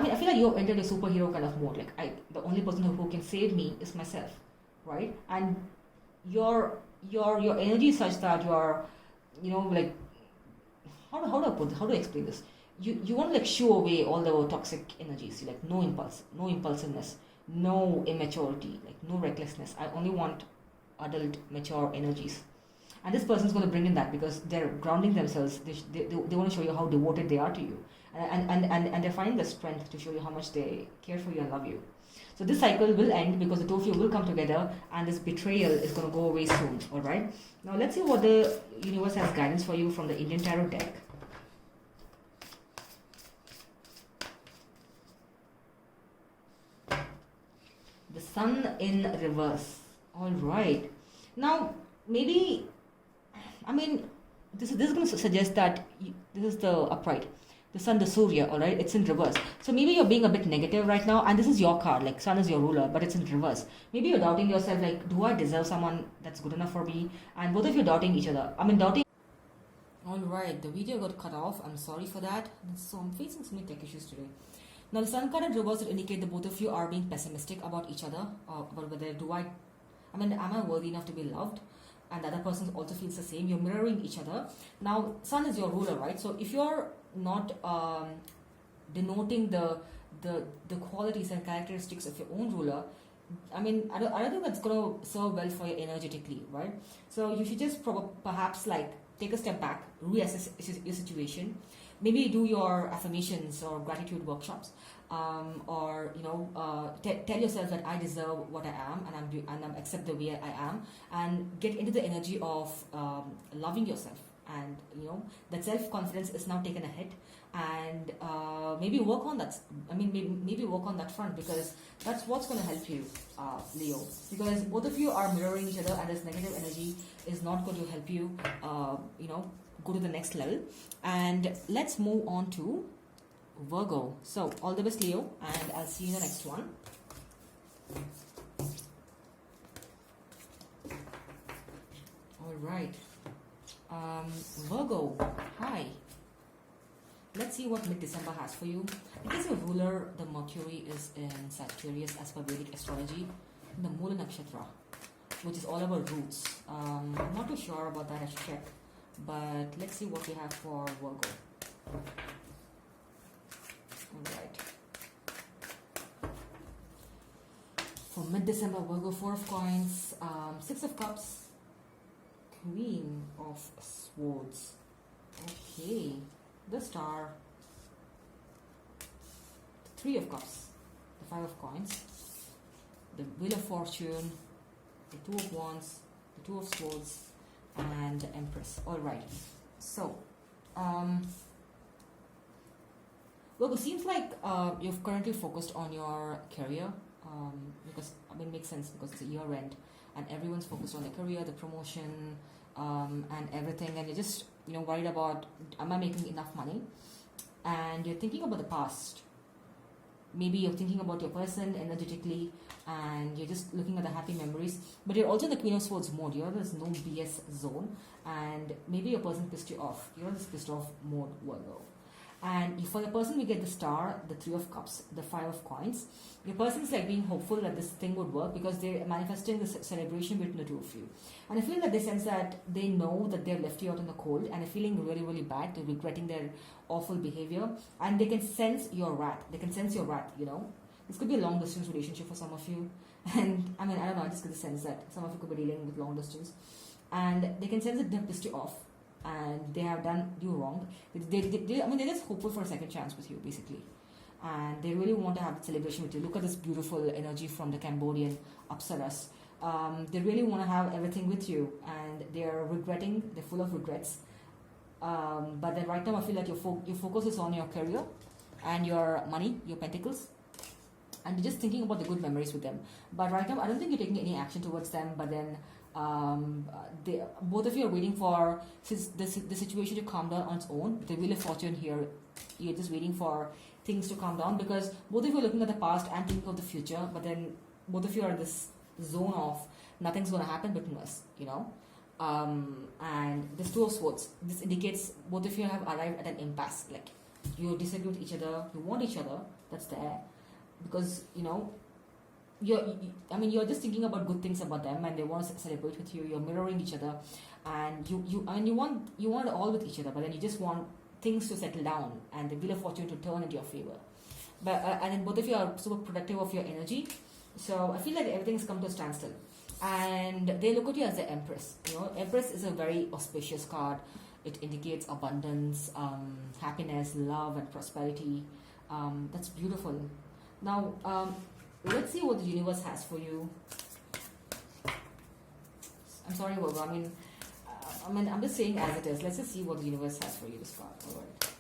mean, I feel like you've entered a superhero kind of mode. Like, the only person who can save me is myself, right? And your energy is such that you're, like, how do I put this? How do I explain this? You want to like shoo away all the toxic energies. You like no impulse, no impulsiveness, no immaturity, like no recklessness. I only want adult, mature energies. And this person's going to bring in that because they're grounding themselves. They want to show you how devoted they are to you. And they're finding the strength to show you how much they care for you and love you. So this cycle will end because the two of you will come together and this betrayal is going to go away soon. Alright? Now let's see what the universe has guidance for you from the Indian Tarot deck. The Sun in reverse. Alright. Now, maybe, I mean, this is going to suggest that this is the upright. The Sun, the Surya, alright, it's in reverse. So maybe you're being a bit negative right now, and this is your card, like Sun is your ruler, but it's in reverse. Maybe you're doubting yourself, like, do I deserve someone that's good enough for me? And both of you doubting each other. I mean, doubting. Alright, the video got cut off. I'm sorry for that. So I'm facing so many tech issues today. Now the Sun card in reverse would indicate that both of you are being pessimistic about each other, about whether am I worthy enough to be loved? And the other person also feels the same. You're mirroring each other. Now, Sun is your ruler, right? So if you're not denoting the qualities and characteristics of your own ruler, I mean, I don't think that's going to serve well for you energetically, right? So you should just perhaps like take a step back, reassess your situation. Maybe do your affirmations or gratitude workshops, or tell yourself that I deserve what I am, and I'm accept the way I am, and get into the energy of loving yourself. And that self-confidence is now taken a hit, and maybe work on that. I mean, maybe work on that front, because that's what's going to help you, Leo. Because both of you are mirroring each other, and this negative energy is not going to help you, go to the next level. And let's move on to Virgo. So all the best, Leo, and I'll see you in the next one. All right. Virgo, hi. Let's see what mid-December has for you. Because your ruler, the Mercury, is in Sagittarius as per Vedic astrology, in the Mula Nakshatra, which is all about roots. I'm not too sure about that, I should check. But let's see what we have for Virgo. Alright. For mid-December, Virgo, 4 of coins, 6 of cups, Queen of Swords. Okay, the Star, the 3 of cups, the 5 of coins, the Wheel of Fortune, the 2 of Wands, the 2 of Swords, and the Empress. Alright, so Virgo, seems like you've currently focused on your career, because it makes sense, because it's a year end and everyone's focused on the career, the promotion, and everything, and you're just worried about, am I making enough money? And you're thinking about the past. Maybe you're thinking about your person energetically, and you're just looking at the happy memories, but you're also in the Queen of Swords mode. You're in this no BS zone, and maybe your person pissed you off. You're in this pissed off mode, Virgo. And for the person, we get the Star, the 3 of cups, the 5 of coins. Your person is like being hopeful that this thing would work, because they're manifesting this celebration between the two of you. And I feel that they sense that they know that they've left you out in the cold, and are feeling really, really bad. They're regretting their awful behavior, and they can sense your wrath. They can sense your wrath, This could be a long distance relationship for some of you. And I mean, I don't know, I just get the sense that some of you could be dealing with long distance. And they can sense that they've pissed you off, and they have done you wrong. They're just hopeful for a second chance with you, basically. And they really want to have a celebration with you. Look at this beautiful energy from the Cambodian Apsaras. They really want to have everything with you, and they're regretting, they're full of regrets. But then right now I feel like your focus is on your career and your money, your pentacles, and you're just thinking about the good memories with them. But right now I don't think you're taking any action towards them, but then both of you are waiting for the situation to calm down on its own. The Wheel of Fortune here, you're just waiting for things to calm down, because both of you are looking at the past and thinking of the future, but then both of you are in this zone of nothing's going to happen between us, And this 2 of Swords, this indicates both of you have arrived at an impasse, like you disagree with each other, you want each other, that's there, because you know you're just thinking about good things about them, and they want to celebrate with you. You're mirroring each other, and you want all with each other, but then you just want things to settle down and the wheel of fortune to turn into your favor. But and then both of you are super protective of your energy, so I feel like everything's come to a standstill. And they look at you as the Empress. You know, Empress is a very auspicious card. It indicates abundance, happiness, love, and prosperity. That's beautiful. Now, let's see what the universe has for you. I'm sorry, Virgo. I'm just saying as it is. Let's just see what the universe has for you. This card. All right.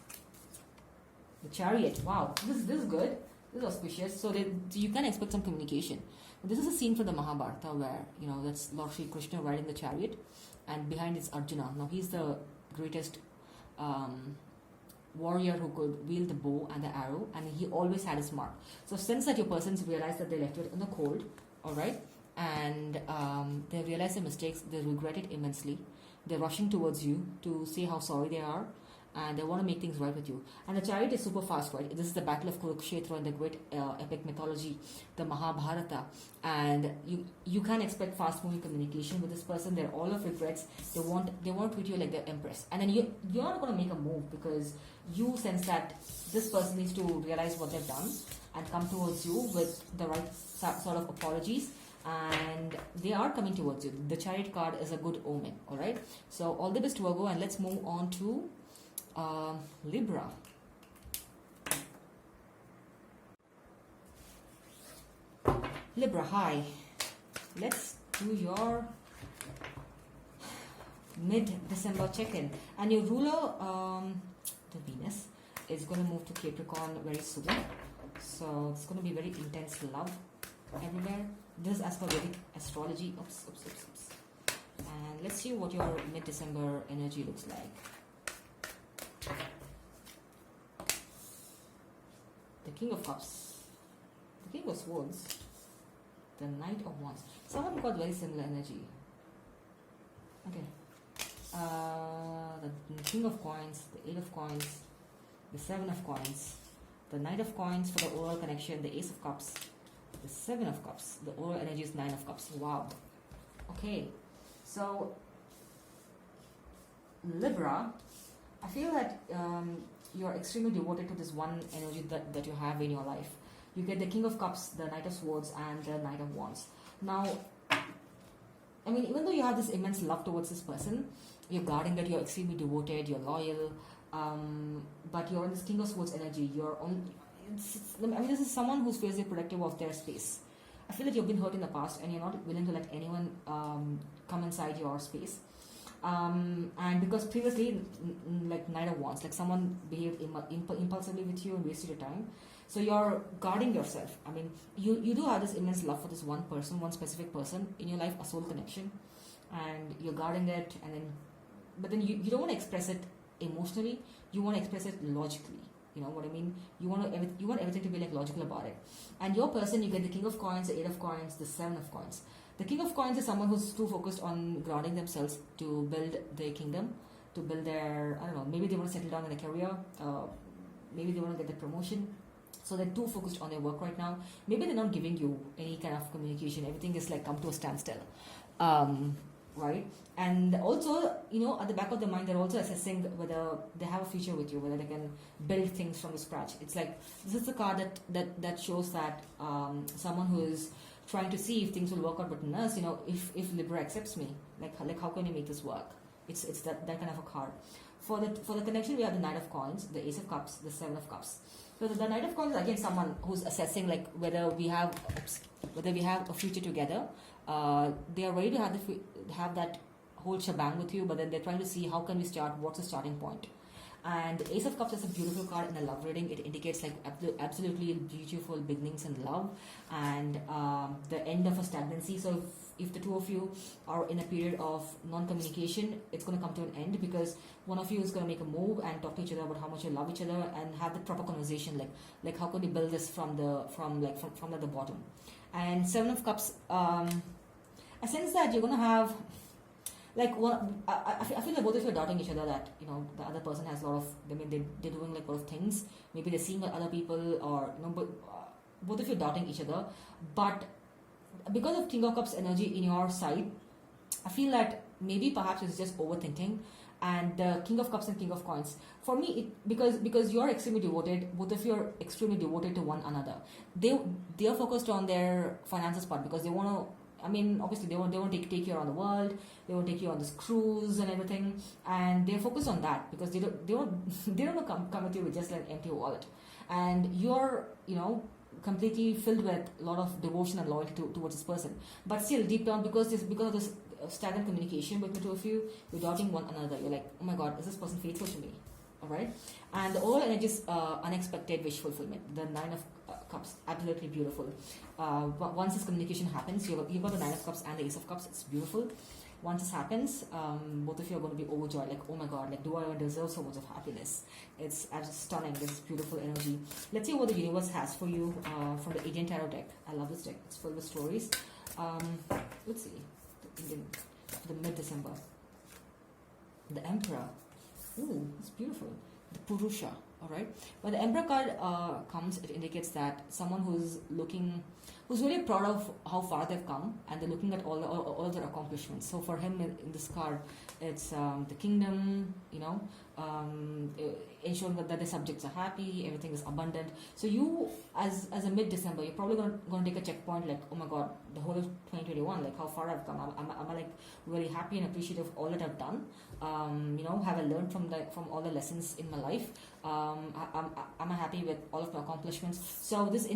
The Chariot. Wow, this is good. This is auspicious. So you can expect some communication. This is a scene from the Mahabharata where, you know, that's Lord Shri Krishna riding the chariot, and behind it's Arjuna. Now he's the greatest warrior who could wield the bow and the arrow, and he always had his mark. So since that your persons realize that they left it in the cold, all right, and they realize their mistakes, they regret it immensely. They're rushing towards you to say how sorry they are, and they want to make things right with you. And the chariot is super fast, right? This is the battle of Kurukshetra in the great epic mythology, the Mahabharata. And you can expect fast moving communication with this person. They're all of regrets. They want to treat you like their empress. And then you're not going to make a move because you sense that this person needs to realize what they've done and come towards you with the right sort of apologies. And they are coming towards you. The chariot card is a good omen, all right? So all the best, Virgo, and let's move on to Libra. Libra, hi. Let's do your mid-December check-in. And your ruler, the Venus, is going to move to Capricorn very soon. So it's going to be very intense love everywhere. This is as per Vedic astrology. Oops. And let's see what your mid-December energy looks like. The King of Cups, the King of Swords, the Knight of Wands. Someone got very similar energy. Okay. The King of Coins, the Eight of Coins, the Seven of Coins, the Knight of Coins for the oral connection, the Ace of Cups, the Seven of Cups, the oral energy is Nine of Cups. Wow. Okay. So, Libra, I feel that you're extremely devoted to this one energy that you have in your life. You get the King of Cups, the Knight of Swords, and the Knight of Wands. Now, I mean, even though you have this immense love towards this person, you're guarding that, you're extremely devoted, you're loyal, but you're in this King of Swords energy. This is someone who's fiercely protective of their space. I feel that you've been hurt in the past and you're not willing to let anyone come inside your space. And because previously, like Knight of Wands, like someone behaved impulsively with you and wasted your time. So you're guarding yourself. I mean, you do have this immense love for this one person, one specific person in your life, a soul connection, and you're guarding it. But then you don't want to express it emotionally. You want to express it logically. You know what I mean? You want everything to be like logical about it. And your person, you get the King of Coins, the Eight of Coins, the Seven of Coins. The King of Coins is someone who's too focused on grounding themselves to build their kingdom, to build their, I don't know, maybe they want to settle down in a career, maybe they want to get the promotion. So they're too focused on their work right now. Maybe they're not giving you any kind of communication. Everything is like come to a standstill. Right? And also, you know, at the back of their mind, they're also assessing whether they have a future with you, whether they can build things from the scratch. It's like, this is the card that shows that someone who is trying to see if things will work out between us, you know, if Libra accepts me, like how can you make this work? It's that kind of a card. For the connection, we have the Knight of Coins, the Ace of Cups, the Seven of Cups. So the Knight of Coins is again someone who's assessing like whether we have a future together. They are ready to have that whole shebang with you, but then they're trying to see how can we start, what's the starting point. And the Ace of Cups is a beautiful card in a love reading. It indicates like absolutely beautiful beginnings in love and the end of a stagnancy. So if the two of you are in a period of non-communication, it's going to come to an end because one of you is going to make a move and talk to each other about how much you love each other and have the proper conversation, like how can we build this from the bottom. And Seven of Cups, I sense that you're going to have like I feel like both of you are doubting each other, that you know the other person has a lot of, I mean they're doing like a lot of things, maybe they're seeing other people, or you know, but both of you are doubting each other. But because of King of Cups energy in your side, I feel that maybe perhaps it's just overthinking. And King of Cups and King of Coins, for me, because you're extremely devoted, both of you are extremely devoted to one another. They are focused on their finances part, because they want to, I mean, obviously they want to take you around the world, they want to take you on this cruise and everything, and they're focused on that, because they don't come with you with just like an empty wallet. And you're, you know, completely filled with a lot of devotion and loyalty towards this person. But still deep down, because of this stagnant communication between the two of you, you're doubting one another. You're like, oh my god, is this person faithful to me? All right. And the overall energy is unexpected wish fulfillment. The Nine of Cups, absolutely beautiful. Once this communication happens, you've got the Nine of Cups and the Ace of Cups. It's beautiful. Once this happens, both of you are going to be overjoyed, like, oh my god, like, do I even deserve so much of happiness? It's stunning, this beautiful energy. Let's see what the universe has for you from the Indian Tarot deck. I love this deck. It's full with stories. Let's see. The mid-December. The Emperor. Ooh, it's beautiful. The Purusha. All right. When the Emperor card comes, it indicates that someone who's really proud of how far they've come, and they're looking at all of their accomplishments. So for him, in this card, it's the kingdom, you know, ensuring that the subjects are happy, everything is abundant. So you, as a mid-December, you're probably going to take a checkpoint, like, oh my god, the whole of 2021, like, how far I've come. I'm like really happy and appreciative of all that I've done. You know, have I learned from all the lessons in my life? Am I happy with all of my accomplishments? So this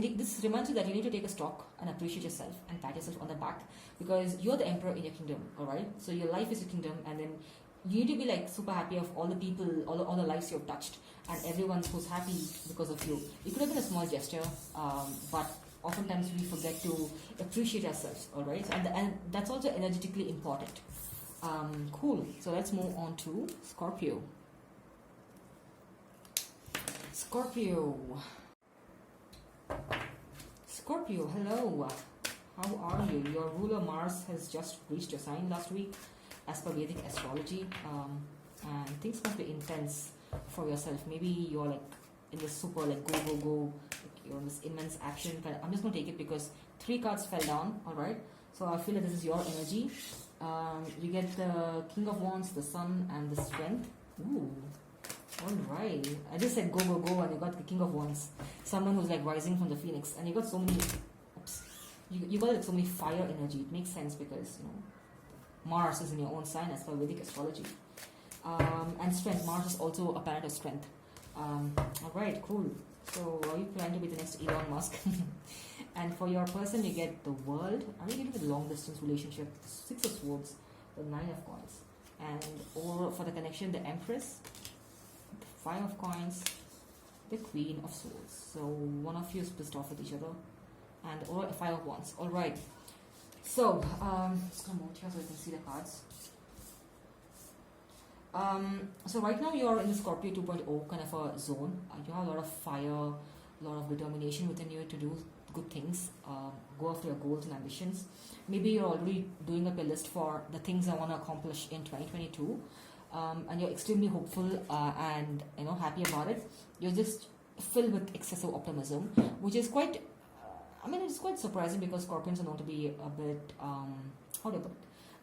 reminds you that you need to take a stock and appreciate yourself and pat yourself on the back, because you're the emperor in your kingdom. All right. So your life is your kingdom, and then you need to be like super happy of all the people, all the lives you've touched, and everyone who's happy because of you. It could have been a small gesture, but oftentimes we forget to appreciate ourselves. All right, and that's also energetically important. Cool. So let's move on to Scorpio. Scorpio, hello. How are you? Your ruler Mars has just reached your sign last week, as per Vedic astrology, and things must be intense for yourself. Maybe you're like in this super like go, like you're in this immense action. But I'm just gonna take it because 3 cards fell down. All right, so I feel that this is your energy. You get the King of Wands, the Sun, and the Strength. Ooh. Alright, I just said go, and you got the King of Wands, someone who's like rising from the phoenix, and you got so many, you got like so many fire energy. It makes sense because, you know, Mars is in your own sign as per Vedic astrology. And strength, Mars is also a planet of strength. Alright, cool. So are you planning to be the next Elon Musk? And for your person, you get the World. Are you getting a long distance relationship? 6 of Swords, the 9 of Coins, or for the connection, the Empress, 5 of Coins, the Queen of Swords. So one of you is pissed off with each other, or 5 of Wands. All right. So just gonna move here so you can see the cards. So right now you're in the Scorpio 2.0 kind of a zone. You have a lot of fire, a lot of determination within you to do good things, go after your goals and ambitions. Maybe you're already doing up a list for the things I want to accomplish in 2022. And you're extremely hopeful and, you know, happy about it. You're just filled with excessive optimism, which is quite, it's quite surprising, because Scorpions are known to be a bit,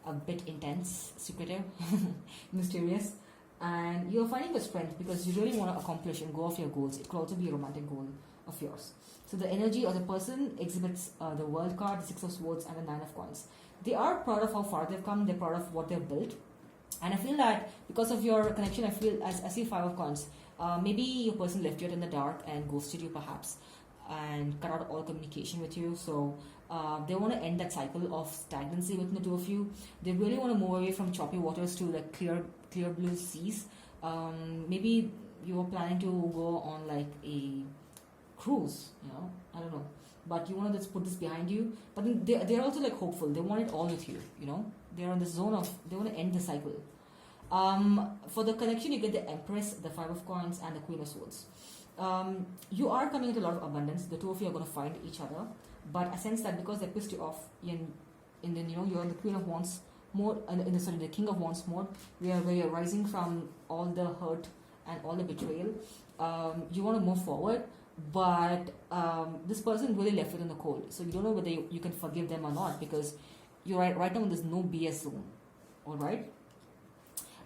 a bit intense, secretive, mysterious, and you're finding the strength because you really want to accomplish and go after your goals. It could also be a romantic goal of yours. So the energy of the person exhibits the World card, the 6 of Swords, and the 9 of Coins. They are proud of how far they've come. They're proud of what they've built. And I feel that because of your connection, I see 5 of Coins. Maybe your person left you out in the dark and ghosted you perhaps, and cut out all communication with you. So they want to end that cycle of stagnancy between the two of you. They really want to move away from choppy waters to like clear blue seas. Maybe you were planning to go on like a cruise, you know, I don't know. But you want to just put this behind you. But then they're also like hopeful. They want it all with you, you know. They're in the zone of, they want to end the cycle. For the connection, you get the Empress, the 5 of Coins, and the Queen of Swords. You are coming into a lot of abundance. The two of you are going to find each other. But I sense that because they pissed you off, and then, you know, you're the Queen of Wands, mode, sorry, the King of Wands mode, where you're rising from all the hurt and all the betrayal. You want to move forward, but this person really left it in the cold, so you don't know whether you can forgive them or not, because you're right now in this no BS zone. All right.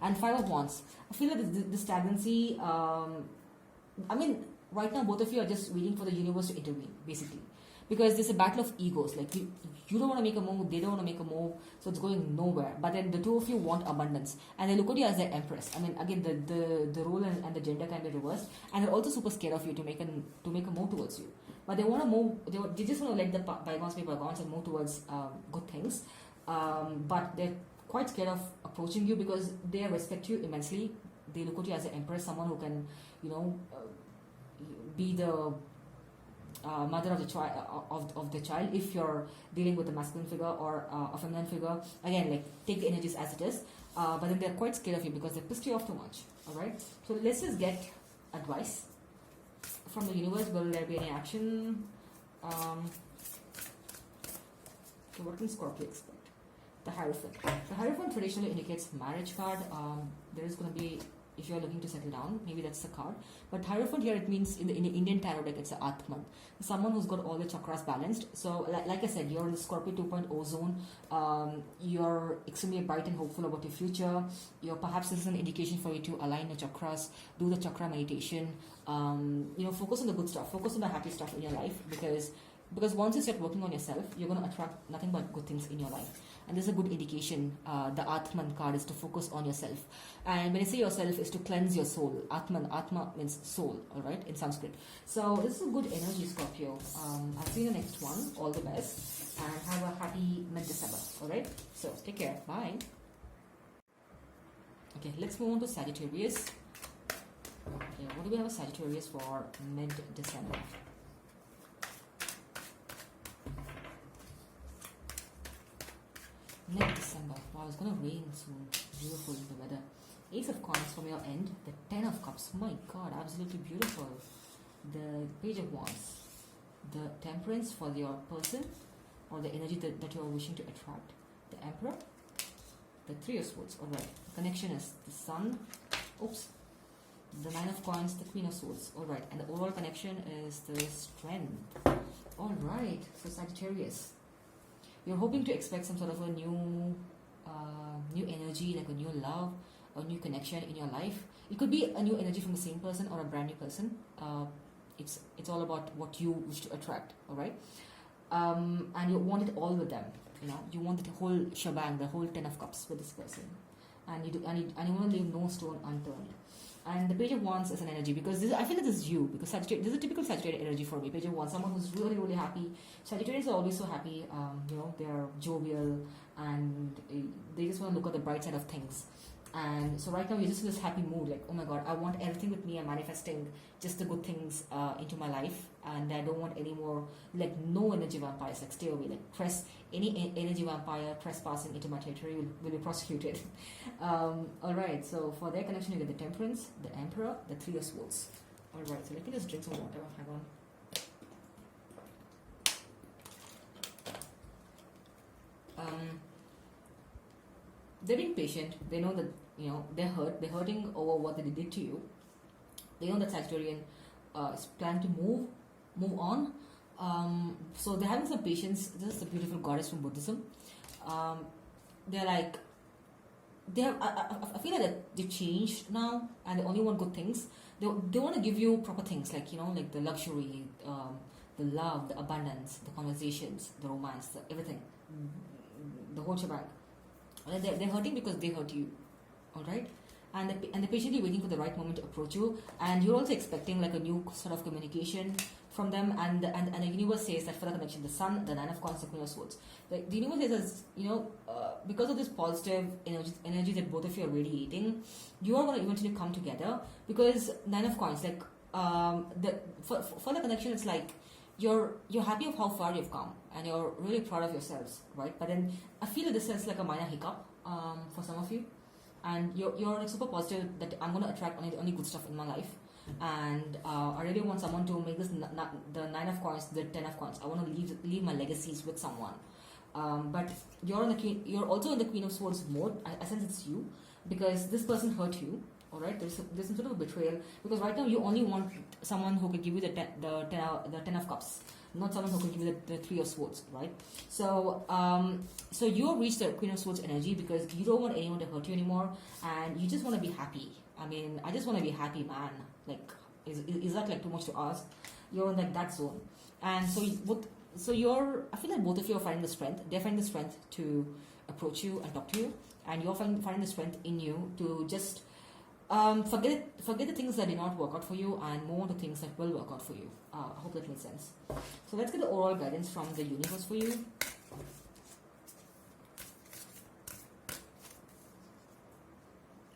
And Five of Wands, I feel like the stagnancy. I mean, right now both of you are just waiting for the universe to intervene, basically, because there's a battle of egos. Like you don't want to make a move, they don't want to make a move, so it's going nowhere. But then the two of you want abundance, and they look at you as the Empress. I mean, again, the role and the gender can be reversed, and they're also super scared of you to make a move towards you. But they want to move. They just want to let the bygones be bygones and move towards good things. But they're quite scared of approaching you because they respect you immensely. They look at you as an Empress, someone who can, be the mother of the child, of the child, if you're dealing with a masculine figure or a feminine figure. Again, like, take the energies as it is, but then they're quite scared of you because they pissed you off too much. All right, so let's just get advice from the universe. Will there be any action? So what can Scorpio expect? The Hierophant. The Hierophant traditionally indicates marriage card. There is going to be, if you're looking to settle down, maybe that's the card. But Hierophant here, it means in the Indian tarot deck, it's an Atman, someone who's got all the chakras balanced. So like I said, you're in the Scorpio 2.0 zone. You're extremely bright and hopeful about your future. Perhaps this is an indication for you to align your chakras, do the chakra meditation. Focus on the good stuff, focus on the happy stuff in your life, because once you start working on yourself, you're going to attract nothing but good things in your life. And this is a good indication. The Atman card is to focus on yourself. And when I say yourself, is to cleanse your soul. Atma means soul, all right, in Sanskrit. So this is a good energy, Scorpio. I'll see you in the next one. All the best. And have a happy mid-December, all right? So take care. Bye. Okay, let's move on to Sagittarius. Okay, what do we have a Sagittarius for mid-December? Mid-December. Wow, it's gonna rain soon. Beautiful, the weather. Ace of Coins from your end. The Ten of Cups. My God, absolutely beautiful. The Page of Wands. The Temperance for your person, or the energy that you are wishing to attract. The Emperor. The Three of Swords. Alright. The connection is the Sun. Oops. The Nine of Coins. The Queen of Swords. Alright. And the overall connection is the Strength. Alright. So Sagittarius, you're hoping to expect some sort of a new energy, like a new love or new connection in your life. It could be a new energy from the same person or a brand new person. It's all about what you wish to attract, all right? And you want it all with them. You want the whole shebang, the whole Ten of Cups with this person, and you want to leave no stone unturned. And the Page of Wands is an energy, because I feel like this is you, because Sagittarius, this is a typical Sagittarius energy for me. Page of Wands, someone who's really, really happy. Sagittarians are always so happy, they're jovial, and they just want to look at the bright side of things. And so right now you're just in this happy mood, like, oh my God, I want everything with me. I'm manifesting just the good things into my life, and I don't want any more, like, no energy vampires, like, stay away, like, any energy vampire trespassing into my territory will be prosecuted. Alright, so for their connection you get the Temperance, the Emperor, the Three of Swords. Alright, so let me just drink some water. Hang on. They're being patient. They know that they're hurt. They're hurting over what they did to you. They know that Sagittarian is planning to move on. So they're having some patience. This is a beautiful goddess from Buddhism. They're like, I feel like they've changed now, and they only want good things. They want to give you proper things, like like the luxury, the love, the abundance, the conversations, the romance, everything, the whole shebang. They're hurting because they hurt you, all right? And they're patiently waiting for the right moment to approach you, and you're also expecting like a new sort of communication from them. And the universe says that for the connection, the Sun, the Nine of Coins, the Queen of Swords. Like, the universe says, because of this positive energy that both of you are radiating, you are going to eventually come together. Because Nine of Coins, like, for the connection, it's like you're happy of how far you've come, and you're really proud of yourselves, right? But then I feel that this is like a minor hiccup for some of you, and you're like super positive that I'm going to attract only good stuff in my life. And I really want someone to make this the Nine of Coins, the Ten of Coins. I want to leave my legacies with someone. But you're also in the Queen of Swords mode. I sense it's you, because this person hurt you. All right, there's some sort of a betrayal, because right now you only want someone who can give you the ten of cups, not someone who can give you the Three of Swords, right? So so you have reached the Queen of Swords energy because you don't want anyone to hurt you anymore, and you just want to be happy. I mean, I just want to be happy, man. Like, is that like too much to ask? You're in like that zone, and so you're. I feel like both of you are finding the strength. They're finding the strength to approach you and talk to you, and you're finding the strength in you to just forget the things that did not work out for you and move on to things that will work out for you. I hope that makes sense. So let's get the overall guidance from the universe for you.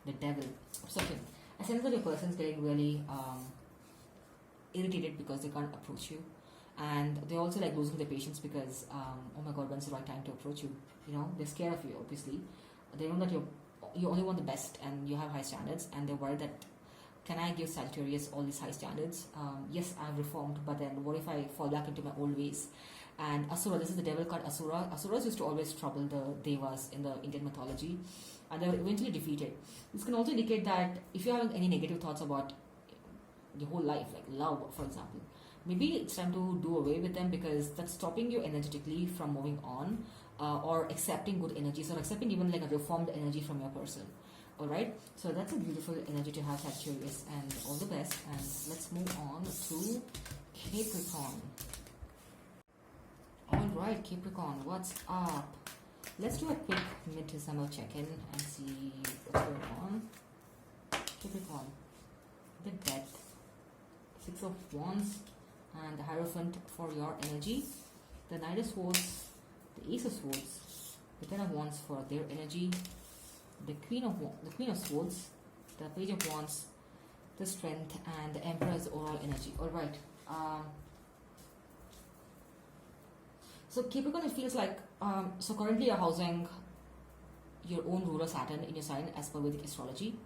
The Devil. Obsession. I sense that your person's getting really irritated because they can't approach you, and they're also like losing their patience because oh my god, when's the right time to approach you? You know, they're scared of you. Obviously, they know that you only want the best and you have high standards, and they're worried that, can I give Sagittarius all these high standards? Yes, I've reformed, but then what if I fall back into my old ways? And Asura, this is the devil card Asura. Asuras used to always trouble the devas in the Indian mythology, and they were eventually defeated. This can also indicate that if you're having any negative thoughts about your whole life, like love, for example, maybe it's time to do away with them, because that's stopping you energetically from moving on, or accepting good energies, or accepting even like a reformed energy from your person. Alright, so that's a beautiful energy to have, Sagittarius, and all the best. And let's move on to Capricorn. Alright, Capricorn, what's up? Let's do a quick mid-December check-in and see what's going on. Capricorn, the Death, Six of Wands, and the Hierophant for your energy, the Knight of Swords, the Ace of Swords, the Ten of Wands for their energy, the Queen of Swords, the Page of Wands, the Strength, and the Emperor's overall energy. Alright. So Capricorn, it feels like, so currently you're housing your own ruler Saturn in your sign as per Vedic astrology.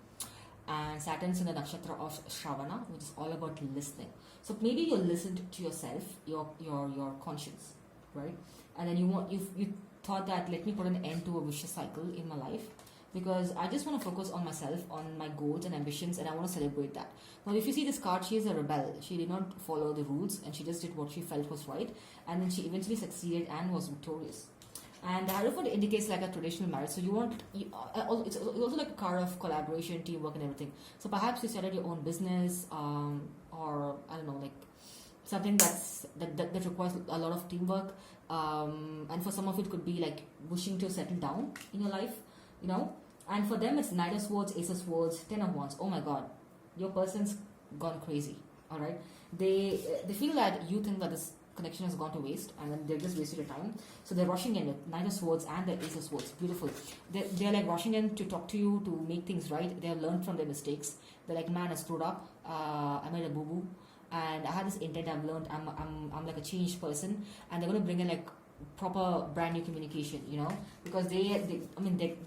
And Saturn's in the nakshatra of Shravana, which is all about listening. So maybe you listened to yourself, your conscience, right? And then you thought that, let me put an end to a vicious cycle in my life, because I just want to focus on myself, on my goals and ambitions, and I want to celebrate that. Now, if you see this card, she is a rebel. She did not follow the rules, and she just did what she felt was right, and then she eventually succeeded and was victorious. And the Hierophant indicates like a traditional marriage. So it's also like a card of collaboration, teamwork, and everything. So perhaps you started your own business, or I don't know, like something that requires a lot of teamwork. And for some of it could be like wishing to settle down in your life, you know. And for them, it's Knight of Swords, Ace of Swords, Ten of Wands. Oh my God, your person's gone crazy. All right, they feel that you think that this connection has gone to waste, and then they've just wasted your time. So they're rushing in with Knight of Swords and the Ace of Swords. Beautiful. They're like rushing in to talk to you, to make things right. They have learned from their mistakes. They're like, man, I screwed up. I made a boo boo, and I had this intent. I've learned. I'm like a changed person, and they're gonna bring in like proper brand new communication, you know, because they're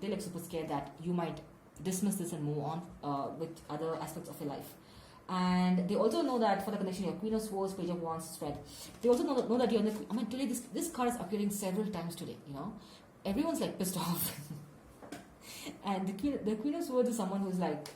like super scared that you might dismiss this and move on with other aspects of your life. And they also know that for the connection, your Queen of Swords, Page of Wands, spread. They also know that you're in the. Today this card is appearing several times today. You know, everyone's like pissed off. And the Queen of Swords is someone who's like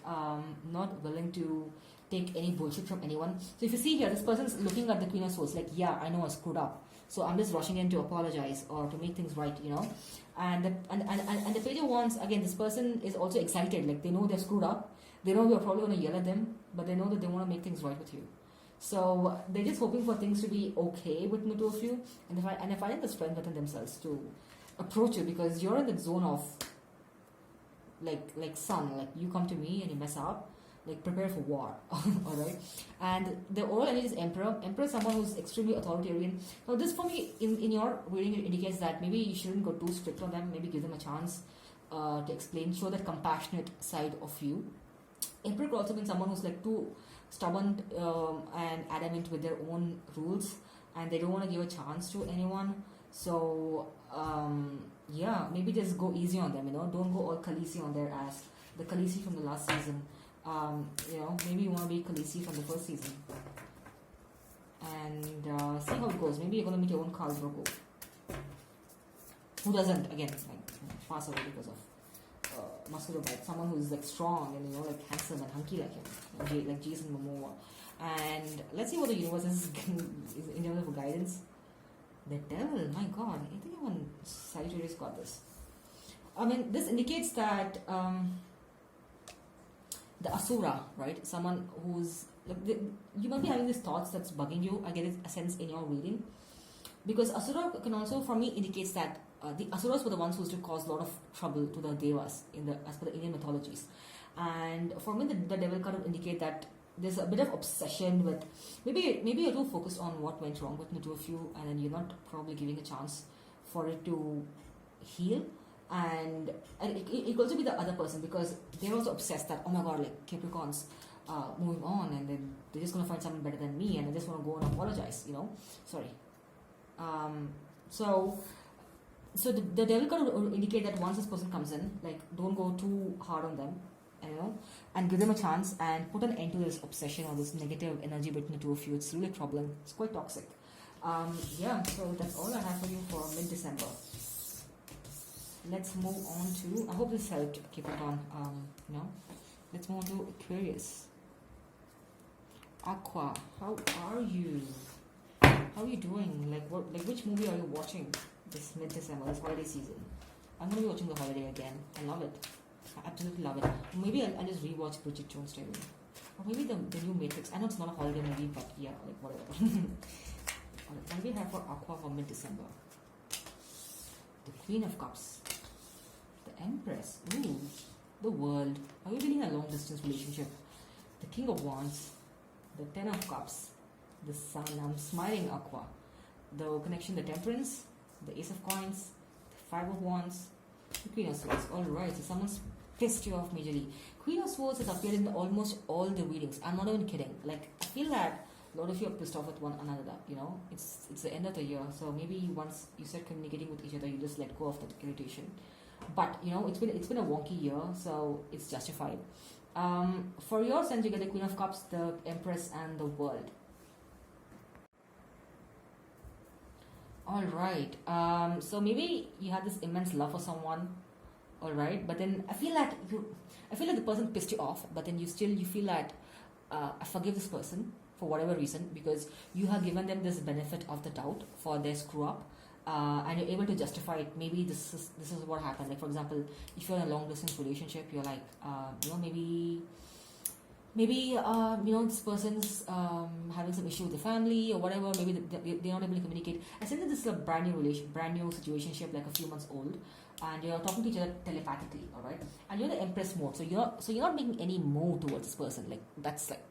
not willing to take any bullshit from anyone. So if you see here, this person's looking at the Queen of Swords like, yeah, I know I screwed up, so I'm just rushing in to apologize or to make things right. You know, and the Page of Wands, again, this person is also excited. Like, they know they're screwed up. They know you're probably going to yell at them, but they know that they want to make things right with you. So they're just hoping for things to be okay with the two of you, and they're finding the strength within themselves to approach you, because you're in the zone of like sun, like you come to me and you mess up, like prepare for war. All right. And the overall energy is Emperor. Emperor is someone who's extremely authoritarian. Now this, for me, in your reading, it indicates that maybe you shouldn't go too strict on them. Maybe give them a chance to explain, show that compassionate side of you. Emperor could also mean someone who's like too stubborn and adamant with their own rules, and they don't want to give a chance to anyone. So yeah, maybe just go easy on them, you know. Don't go all Khaleesi on their ass. The Khaleesi from the last season. You know, maybe you want to be Khaleesi from the first season. And see how it goes. Maybe you're going to meet your own Khal Drogo. who doesn't, again, like, pass away because of muscular bite. Someone who is like strong and, you know, like handsome and hunky like him, like Jason Momoa. And let's see what the universe is in terms of guidance. The devil, my god, I think even Sagittarius got this. I mean, this indicates that the Asura, right? Someone who's like, you might be having these thoughts that's bugging you. I get a sense in your reading, because Asura can also, for me, indicates that the Asuras were the ones who used to cause a lot of trouble to the Devas as per the Indian mythologies. And for me, the devil kind of indicate that there's a bit of obsession with, maybe you're too focused on what went wrong between the two of you, and then you're not probably giving a chance for it to heal. And it could also be the other person, because they're also obsessed that, oh my god, like Capricorns moving on, and then they're just going to find someone better than me, and I just want to go and apologize, you know, sorry. So the devil could indicate that once this person comes in, like, don't go too hard on them, you know, and give them a chance and put an end to this obsession or this negative energy between the two of you. It's really a problem. It's quite toxic. Yeah, so that's all I have for you for mid-December. Let's move on to, I hope this helped, Capricorn. You know, let's move on to Aquarius. Aqua, how are you? How are you doing? Like, what? Like, which movie are you watching this mid-December, this holiday season? I'm gonna be watching The Holiday again. I love it. I absolutely love it. Maybe I'll just rewatch Bridget Jones' Diary, or maybe the new Matrix. I know it's not a holiday movie, but yeah, like whatever. Alright, what do we have for Aqua for mid-December? The Queen of Cups, the Empress, ooh, the World. Are you really in a long-distance relationship? The King of Wands, the Ten of Cups, the Sun. I'm smiling, Aqua. The connection, the Temperance, the Ace of Coins, the Five of Wands, the Queen of Swords. Alright, so someone's pissed you off majorly. Queen of Swords has appeared in almost all the readings. I'm not even kidding. Like, I feel that a lot of you are pissed off with one another, you know. It's the end of the year, so maybe once you start communicating with each other, you just let go of that irritation. But, you know, it's been a wonky year, so it's justified. For your sense, you get the Queen of Cups, the Empress, and the World. Alright, so maybe you had this immense love for someone, alright, but then I feel like the person pissed you off, but then you feel that I forgive this person for whatever reason, because you have given them this benefit of the doubt for their screw up, and you're able to justify it. Maybe this is what happened. Like, for example, if you're in a long distance relationship, you're like, you know, maybe you know, this person's having some issue with the family or whatever. Maybe they're not able to communicate. I think that this is a brand new situationship, like a few months old, and you're talking to each other telepathically, all right? And you're in the Empress mode, so you're not making any move towards this person. Like, that's like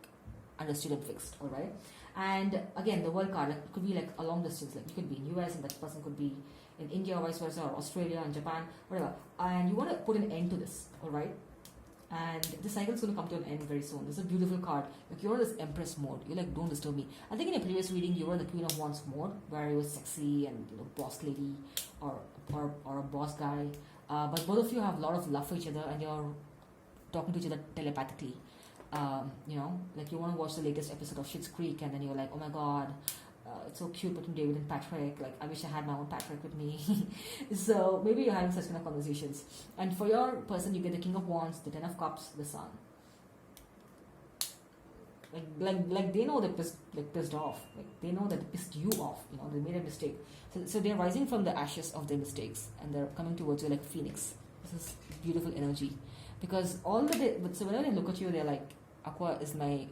understood and fixed, all right? And again, the World card, like, it could be like a long distance. Like, you could be in US and that person could be in India or vice versa, or Australia and Japan, whatever. And you want to put an end to this, all right? And this cycle is going to come to an end very soon. This is a beautiful card. Like, you're in this Empress mode. You're like, don't disturb me. I think in your previous reading, you were in the Queen of Wands mode, where you were sexy and, you know, boss lady or a boss guy. But both of you have a lot of love for each other, and you're talking to each other telepathically. You know, like, you want to watch the latest episode of Schitt's Creek, and then you're like, oh my god, it's so cute between David and Patrick. Like, I wish I had my own Patrick with me. So maybe you're having such kind of conversations. And for your person, you get the King of Wands, the Ten of Cups, the Sun. Like they know they're pissed off. Like, they know that they pissed you off. You know, they made a mistake. So they're rising from the ashes of their mistakes, and they're coming towards you like a phoenix. This is beautiful energy, because so whenever they look at you, they're like, Aqua is my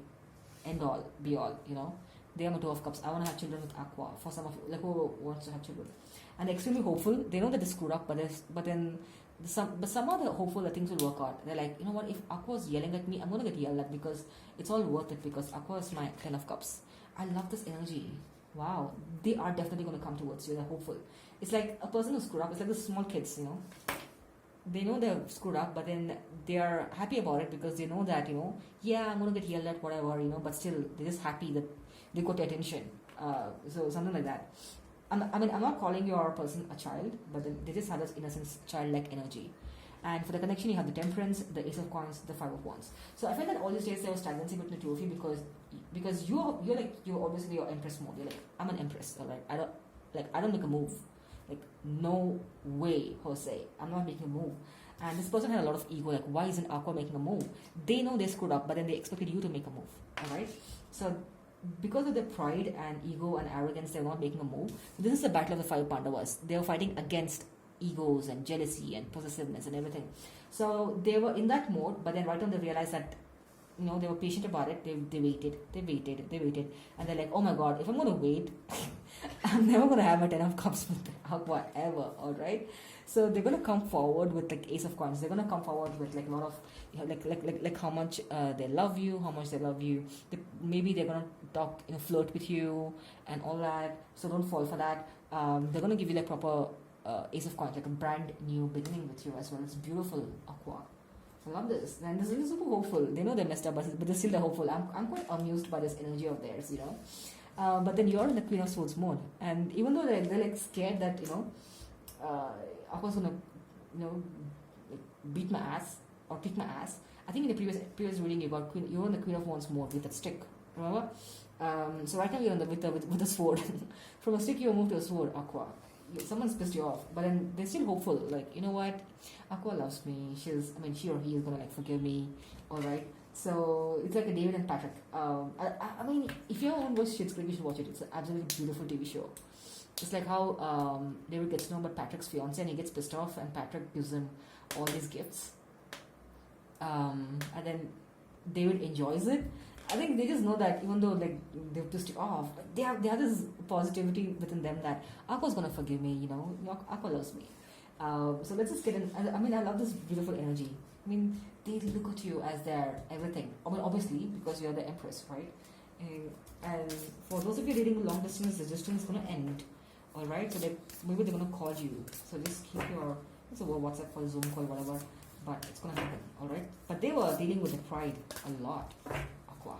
end all, be all. You know. They are my Two of Cups. I want to have children with Aqua. For some of you, like, who wants to have children, and they're extremely hopeful. They know that they're screwed up, but somehow they're hopeful that things will work out. They're like, you know what? If Aqua is yelling at me, I'm gonna get yelled at, because it's all worth it. Because Aqua is my Ten of Cups. I love this energy. Wow, they are definitely gonna come towards you. They're hopeful. It's like a person who's screwed up. It's like the small kids, you know. They know they're screwed up, but then they are happy about it, because they know that, you know, yeah, I'm gonna get yelled at, whatever, you know. But still, they're just happy that they got attention. So something like that. I mean, I'm not calling your person a child, but they just have this innocence, childlike energy. And for the connection, you have the Temperance, the Ace of Coins, the Five of Wands. So I felt that all these days there was stagnancy between the two of you, because you're obviously your Empress mode. You're like, I'm an Empress, alright. I don't make a move. Like, no way, Jose, I'm not making a move. And this person had a lot of ego, like, why isn't Aqua making a move? They know they screwed up, but then they expected you to make a move, alright? So, because of their pride and ego and arrogance, they're not making a move. So this is the battle of the five Pandavas. They were fighting against egos and jealousy and possessiveness and everything. So they were in that mode, but then right on they realized that, you know, they were patient about it. They waited. And they're like, oh my God, if I'm going to wait, I'm never going to have a 10 of cups with Aqua ever, alright? So they're going to come forward with like Ace of Coins. They're going to come forward with like a lot of, you know, like how much they love you, how much they love you. Maybe they're going to talk, you know, flirt with you and all that. So don't fall for that. They're going to give you like proper Ace of Coins, like a brand new beginning with you as well. It's beautiful, Aqua. I love this. And this is super hopeful. They know they're messed up, but they're still hopeful. I'm quite amused by this energy of theirs, you know. But then you're in the Queen of Swords mode. And even though they're like scared that, you know, Aqua's gonna, you know, like beat my ass or kick my ass. I think in the previous reading you got you're in the Queen of Wands mode with a stick. Remember? So right now you're on with the sword. From a stick you move to a sword, Aqua. Someone's pissed you off, but then they're still hopeful. Like, you know what? Aqua loves me. She or he is gonna like forgive me. All right. So it's like a David and Patrick. I mean, if you haven't watched Schitt's Creek, you should watch it. It's an absolutely beautiful TV show. It's like how David gets to know about Patrick's fiance and he gets pissed off and Patrick gives him all these gifts. And then David enjoys it. I think they just know that even though like they've pissed you off, they have this positivity within them that Aqua's gonna forgive me, you know, Aqua loves me. So let's just get in. I mean, I love this beautiful energy. I mean, they look at you as their everything. I mean, obviously, because you're the Empress, right? And for those of you dating long distance, the distance is gonna end. Alright, so maybe they're gonna call you. So just keep your WhatsApp call, Zoom call, whatever. But it's gonna happen, alright? But they were dealing with the pride a lot, Aqua.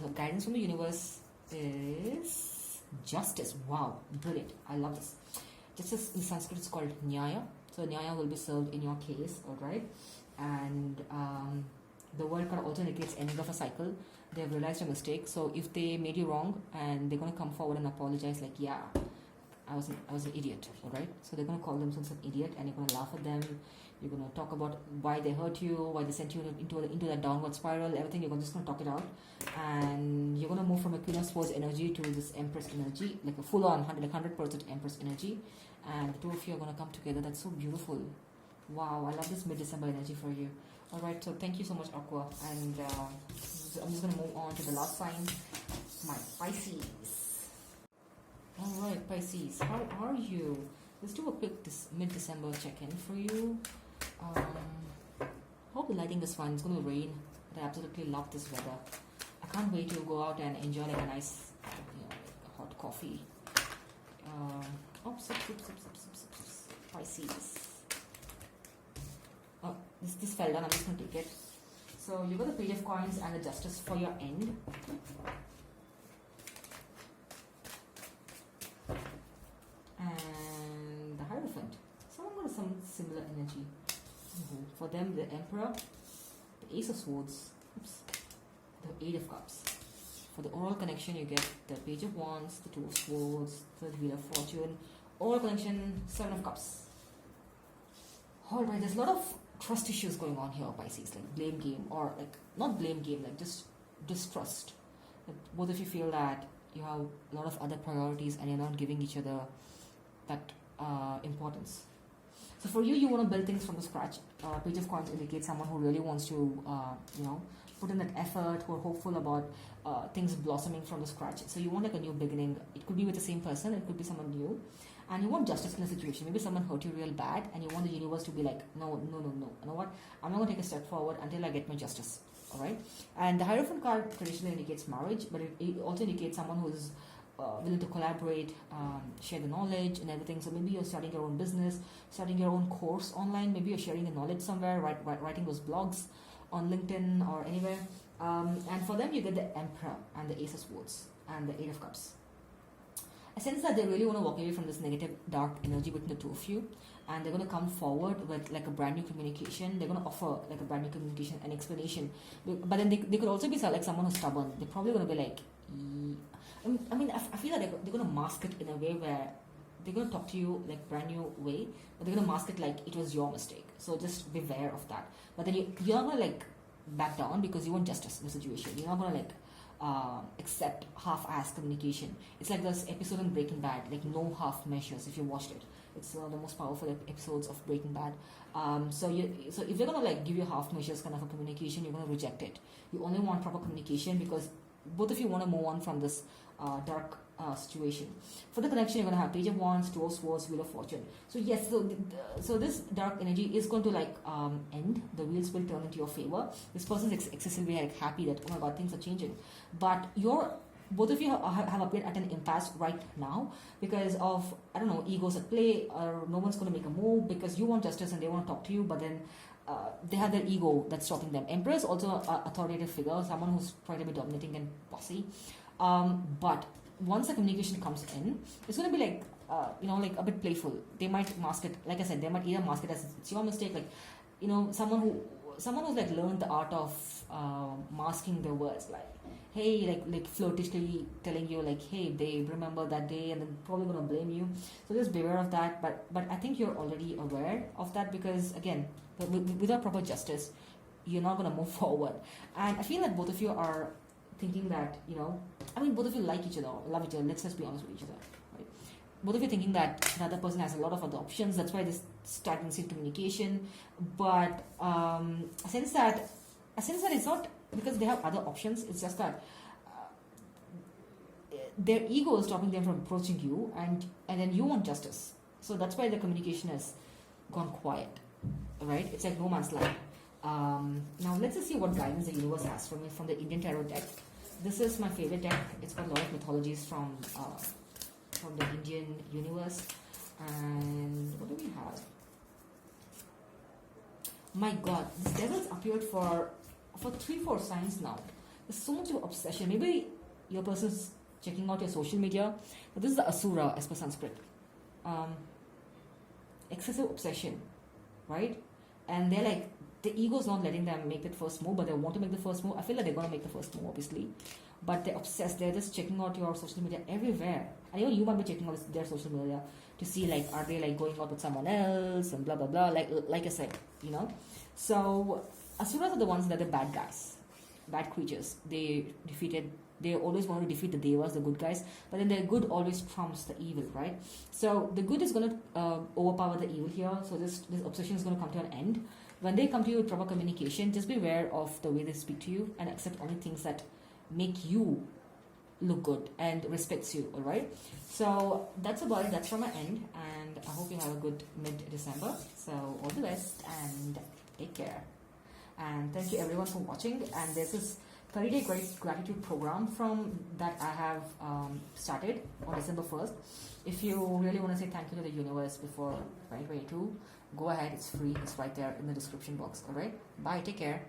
So guidance from the universe is justice. Wow, brilliant. I love this. Justice in Sanskrit is called Nyaya. So Nyaya will be served in your case, alright? And the word kind of also indicates ending of a cycle. They've realized a mistake. So if they made you wrong and they're gonna come forward and apologize, like, yeah, I was an idiot, alright? So they're going to call themselves an idiot and you're going to laugh at them. You're going to talk about why they hurt you, why they sent you into that downward spiral, everything. You're just going to talk it out. And you're going to move from a Queen of Swords energy to this Empress energy, like a full-on 100% Empress energy. And the two of you are going to come together. That's so beautiful. Wow, I love this mid-December energy for you. Alright, so thank you so much, Aqua. And I'm just going to move on to the last sign, my Pisces. Alright, Pisces, how are you? Let's do a quick mid-December check-in for you. Hope you're lighting this one. It's going to rain, but I absolutely love this weather. I can't wait to go out and enjoy like a nice, you know, like a hot coffee. Sip. Pisces. Oh, this fell down. I'm just going to take it. So you got the Page of Coins and the Justice for your end. And the Hierophant. Someone got some similar energy. For them, the Emperor, the Ace of Swords, the Eight of Cups. For the oral connection, you get the Page of Wands, the Two of Swords, the Wheel of Fortune. Oral connection, Seven of Cups. Alright, there's a lot of trust issues going on here, Pisces, like blame game, or like not blame game, like just distrust. Like both of you feel that you have a lot of other priorities and you're not giving each other that importance. So for you, you want to build things from the scratch. Page of Coins indicates someone who really wants to, you know, put in that effort, who are hopeful about things blossoming from the scratch. So you want like a new beginning. It could be with the same person, it could be someone new. And you want justice in a situation. Maybe someone hurt you real bad and you want the universe to be like, no. You know what? I'm not going to take a step forward until I get my justice. Alright? And the Hierophant card traditionally indicates marriage, but it also indicates someone who is willing to collaborate, share the knowledge and everything. So maybe you're starting your own business, starting your own course online. Maybe you're sharing the knowledge somewhere, writing those blogs on LinkedIn or anywhere. And for them, you get the Emperor and the Ace of Swords and the Eight of Cups. I sense that they really want to walk away from this negative, dark energy between the two of you, and they're going to come forward with like a brand new communication. They're going to offer like a brand new communication and explanation. But then they could also be like someone who's stubborn. They're probably going to be like, I mean, I feel like they're going to mask it in a way where they're going to talk to you like brand new way, but they're going to mask it like it was your mistake. So just beware of that. But then you're not going to like back down because you want justice in the situation. You're not going to like accept half-assed communication. It's like this episode in Breaking Bad, like no half measures. If you watched it, it's one of the most powerful episodes of Breaking Bad. So if they're gonna like give you half measures kind of a communication, you're gonna reject it. You only want proper communication because both of you want to move on from this dark situation. For the connection, you're gonna have Page of Wands, Two of Swords, Wheel of Fortune. So yes, so this dark energy is going to like end. The wheels will turn into your favor. This person is excessively like happy that, oh my god, things are changing, but both of you have appeared at an impasse right now because of, I don't know, egos at play, or no one's going to make a move because you want justice and they want to talk to you, but then they have their ego that's stopping them. Emperor is also an authoritative figure, someone who's trying to be dominating and bossy. But once the communication comes in, it's going to be like, like a bit playful. They might mask it, like I said, they might either mask it as it's your mistake, like, someone who's like learned the art of masking their words, like, hey, like flirtishly telling you like, hey babe, remember that day, and then probably gonna blame you. So just beware of that. But I think you're already aware of that because again, without proper justice, you're not gonna move forward. And I feel that both of you are thinking that, both of you like each other, love each other. Let's just be honest with each other, right? Both of you thinking that the other person has a lot of other options. That's why this stagnancy in communication. But I sense that it's not because they have other options. It's just that their ego is stopping them from approaching you, and then you want justice. So that's why the communication has gone quiet, right? It's like no man's land. Now let's just see what guidance the universe has for me from the Indian Tarot deck. This is my favorite deck. It's got a lot of mythologies from the Indian universe. And what do we have? My god, this devil's appeared for 3-4 signs now. There's so much of obsession. Maybe your person's checking out your social media, but this is the Asura as per Sanskrit. Excessive obsession, right? And they're like, the ego's not letting them make that first move, but they want to make the first move. I feel like they're going to make the first move, obviously. But they're obsessed. They're just checking out your social media everywhere. And even you might be checking out their social media to see, like, are they, like, going out with someone else and blah, blah, blah. Like I said, So, Asuras are the ones that are the bad guys. Bad creatures. They always want to defeat the devas, the good guys. But then the good always trumps the evil, right? So, the good is going to overpower the evil here. So, this obsession is going to come to an end. When they come to you with proper communication, just be aware of the way they speak to you and accept only things that make you look good and respects you, all right? So that's about it. That's from my end, and I hope you have a good mid-December. So all the best and take care. And thank you everyone for watching. And there's this 30-day gratitude program that I have started on December 1st. If you really want to say thank you to the universe before 2022, go ahead. It's free. It's right there in the description box. All right. Bye. Take care.